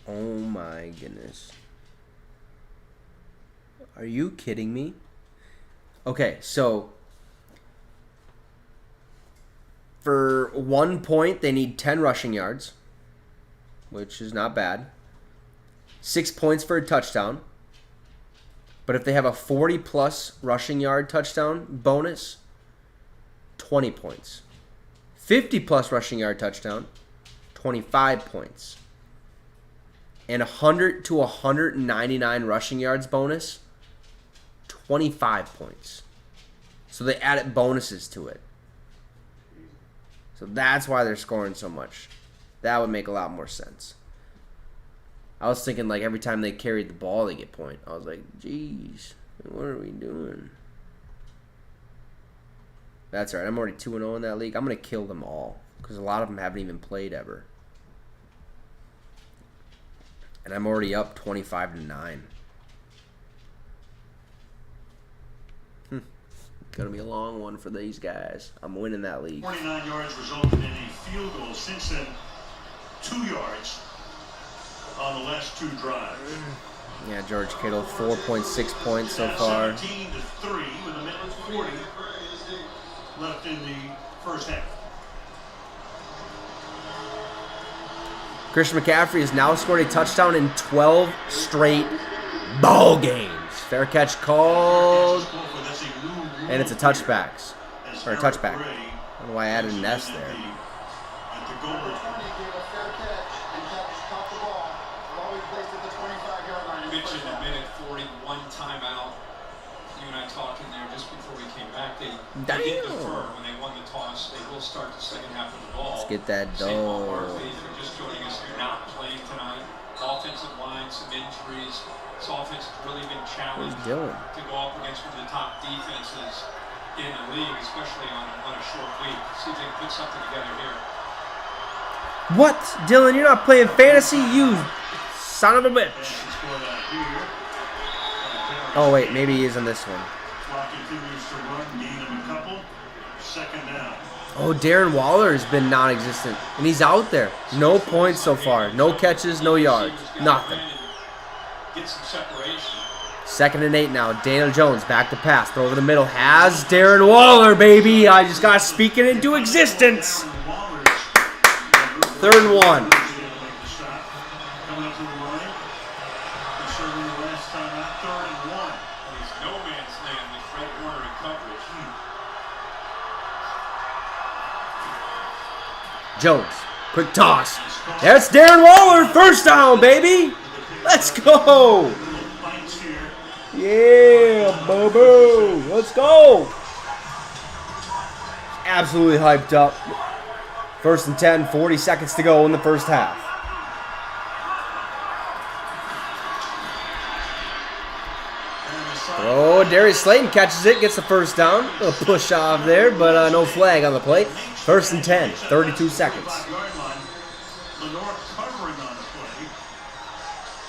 Oh my goodness. Are you kidding me? Okay, so for 1 point, they need 10 rushing yards, which is not bad. 6 points for a touchdown. But if they have a 40-plus rushing yard touchdown bonus, 20 points. 50-plus rushing yard touchdown, 25 points. And 100 to 199 rushing yards bonus, 25 points. So they added bonuses to it. So that's why they're scoring so much. That would make a lot more sense. I was thinking like every time they carried the ball, they get point. I was like, geez, what are we doing? That's all right. I'm already 2-0 in that league. I'm going to kill them all because a lot of them haven't even played ever. And I'm already up 25-9. Gonna be a long one for these guys. I'm winning that league. 49 yards resulted in a field goal. Since then, 2 yards on the last 2 drives. Yeah, George Kittle, 4.6 points so far. 17-3 with a minute 40 left in the first half. Christian McCaffrey has now scored a touchdown in 12 straight ball games. Fair catch called. And it's a touchback. Or a touchback. I don't know why I added an S there. Mentioned a minute 41 timeout. You and I talked in there just before we came back. They did defer when they won the toss. They will start the second half of the ball. Let's get that St. Paul dough. Barkley, if you're just joining us, you're not playing tonight. Offensive line, some injuries. This offense has really been challenged to go up against one of the top defenses in the league, especially on a short week. See if they can put something together here. What? Dylan, you're not playing fantasy? You son of a bitch. Oh, wait. Maybe he is on this one. Clock continues to run. Gain of a couple. Second down. Oh, Darren Waller has been non-existent, and he's out there. No points so far. No catches, no yards. Nothing. Get some separation. 2nd and 8 now. Daniel Jones back to pass. Throw over the middle. Has Darren Waller, baby. I just got to speak it into existence. 3rd and 1. Coming up to the line. He's serving the last time out. 3rd and 1. He's no man's land with Fred Warner in coverage. Jones. Quick toss. That's Darren Waller. 1st down, baby. Let's go. Bites here. Yeah, boo-boo. Let's go. Absolutely hyped up. 1st and 10, 40 seconds to go in the first half. Oh, Darius Slayton catches it, gets the 1st down. A little push off there, but no flag on the play. 1st and 10, 32 seconds. Lenore covering on the play.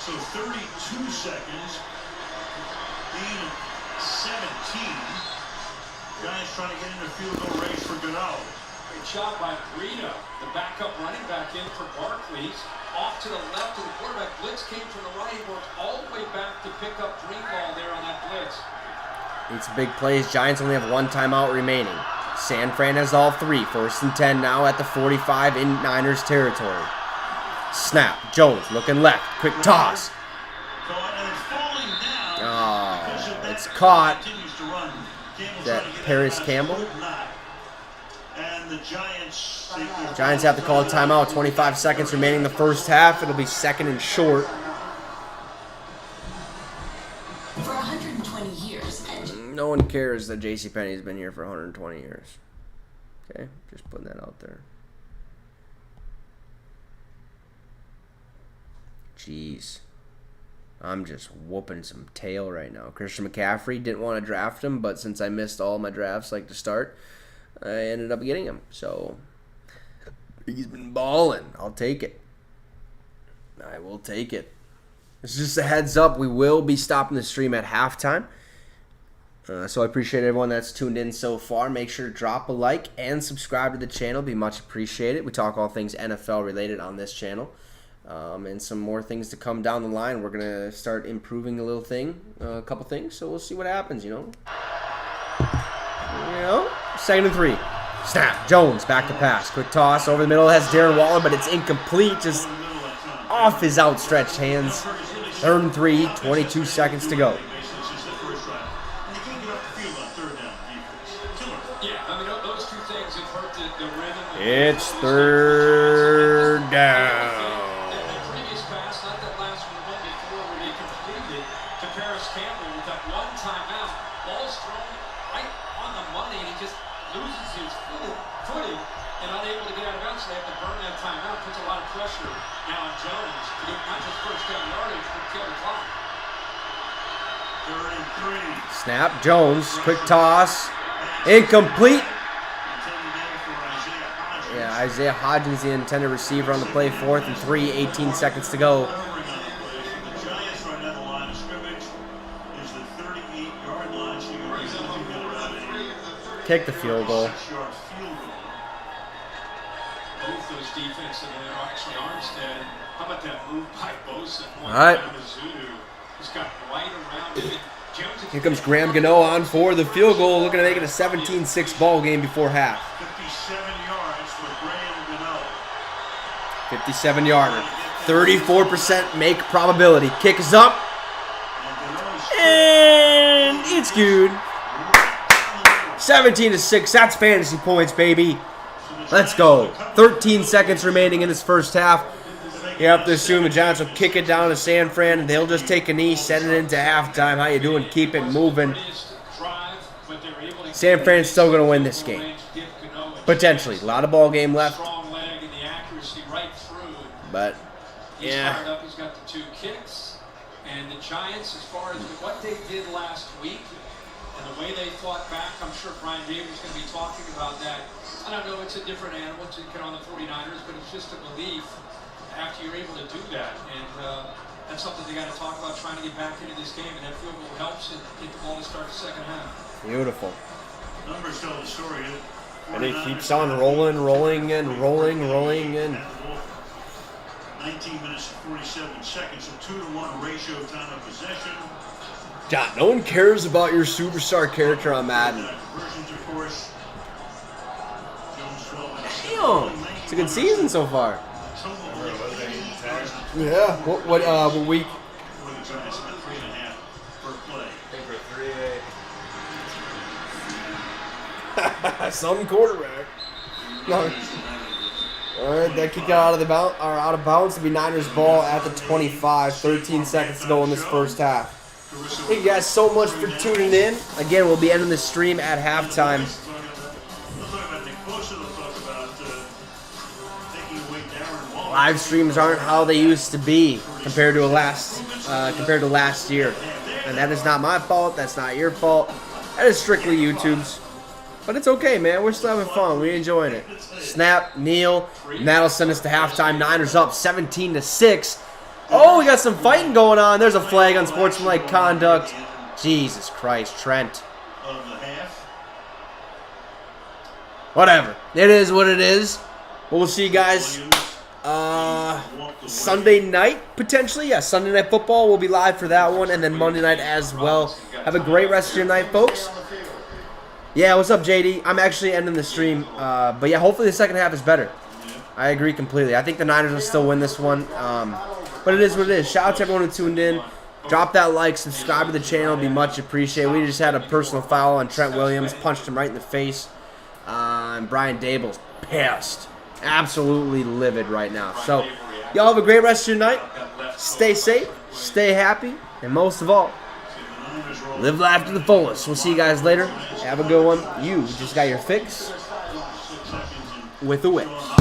So 32 seconds. Being 17. Guys trying to get in the field goal race for Goodall. Great job by Breida, the backup running back in for Barkley. Off to the left of the quarterback. Blitz came from the right. He worked all the way back to pick up Greenlaw there on that blitz. It's big plays. Giants only have 1 timeout remaining. San Fran has all 3. 1st and 10 now at the 45 in Niners territory. Snap. Jones looking left. Quick toss. Oh, it's caught. That Paris Campbell. And the Giants have to call a timeout. 25 seconds remaining in the first half. It'll be 2nd and short. For 120 years, and No one cares that JCPenney's been here for 120 years. Okay, just putting that out there. Jeez. I'm just whooping some tail right now. Christian McCaffrey, didn't want to draft him, but since I missed all my drafts like to start, I ended up getting him. So he's been balling. I'll take it. I will take it. It's just a heads up. We will be stopping the stream at halftime. So I appreciate everyone that's tuned in so far. Make sure to drop a like and subscribe to the channel. Be much appreciated. We talk all things NFL related on this channel. And some more things to come down the line. We're going to start improving a couple things. So we'll see what happens, 2nd and 3. Snap. Jones back to pass. Quick toss over the middle. Has Darren Waller, but it's incomplete. Just off his outstretched hands. 3rd and 3. 22 seconds to go. It's 3rd down. Snap. Jones. Quick toss. Incomplete. Yeah, Isaiah Hodgins, the intended receiver on the play. 4th and 3. 18 seconds to go. Kick the field goal. Both those defensive and actually Armstead. How about that move by Bosa? All right. He's got right around it. Here comes Graham Gano on for the field goal, looking to make it a 17-6 ball game before half. 57 yards for Graham Gano. 57-yarder. 34% make probability. Kick is up. And it's good. 17-6. That's fantasy points, baby. Let's go. 13 seconds remaining in this first half. You have to assume the Giants will kick it down to San Fran, and they'll just take a knee, send it into halftime. How you doing? Keep it moving. San Fran's still going to win this game. Potentially. A lot of ball game left. But, yeah. He's got the 2 kicks. And the Giants, as far as what they did last week and the way they fought back, I'm sure Brian Davis is going to be talking about that. I don't know, it's a different animal to get on the 49ers, but it's just a belief after you're able to do that. And that's something they got to talk about, trying to get back into this game. And that field goal helps and get the ball to start the second half. Beautiful. Numbers tell the story. And it keeps on rolling, rolling, and rolling, rolling, and 19 minutes and 47 seconds, a 2-to-1 ratio of time of possession. John, no one cares about your superstar character on Madden. Conversions, of course. Jones 12 Damn, it's a good season so far. Yeah. What week? For the Giants, about 3.5 per play. Some quarterback. No. All right, that kick out of bounds to be Niners ball at the 25. 13 seconds to go in this first half. Thank you guys so much for tuning in. Again, we'll be ending the stream at halftime. Live streams aren't how they used to be compared to last year, and that is not my fault. That's not your fault. That is strictly YouTube's. But it's okay, man. We're still having fun. We're enjoying it. Snap, kneel, and that'll send us to halftime. Niners up 17-6. Oh, we got some fighting going on. There's a flag on sportsmanlike conduct. Jesus Christ, Trent. Whatever. It is what it is. But we'll see you guys Sunday night, potentially. Yeah, Sunday Night Football. We'll be live for that one. And then Monday night as well. Have a great rest of your night, folks. Yeah, what's up, JD? I'm actually ending the stream. But yeah, hopefully the second half is better. I agree completely. I think the Niners will still win this one. But it is what it is. Shout out to everyone who tuned in. Drop that like, subscribe to the channel. It'd be much appreciated. We just had a personal foul on Trent Williams. Punched him right in the face. And Brian Dable's pissed. Absolutely livid right now. So, y'all have a great rest of your night. Stay safe. Stay happy. And most of all, live life to the fullest. We'll see you guys later. Have a good one. You just got your fix with a Wicks.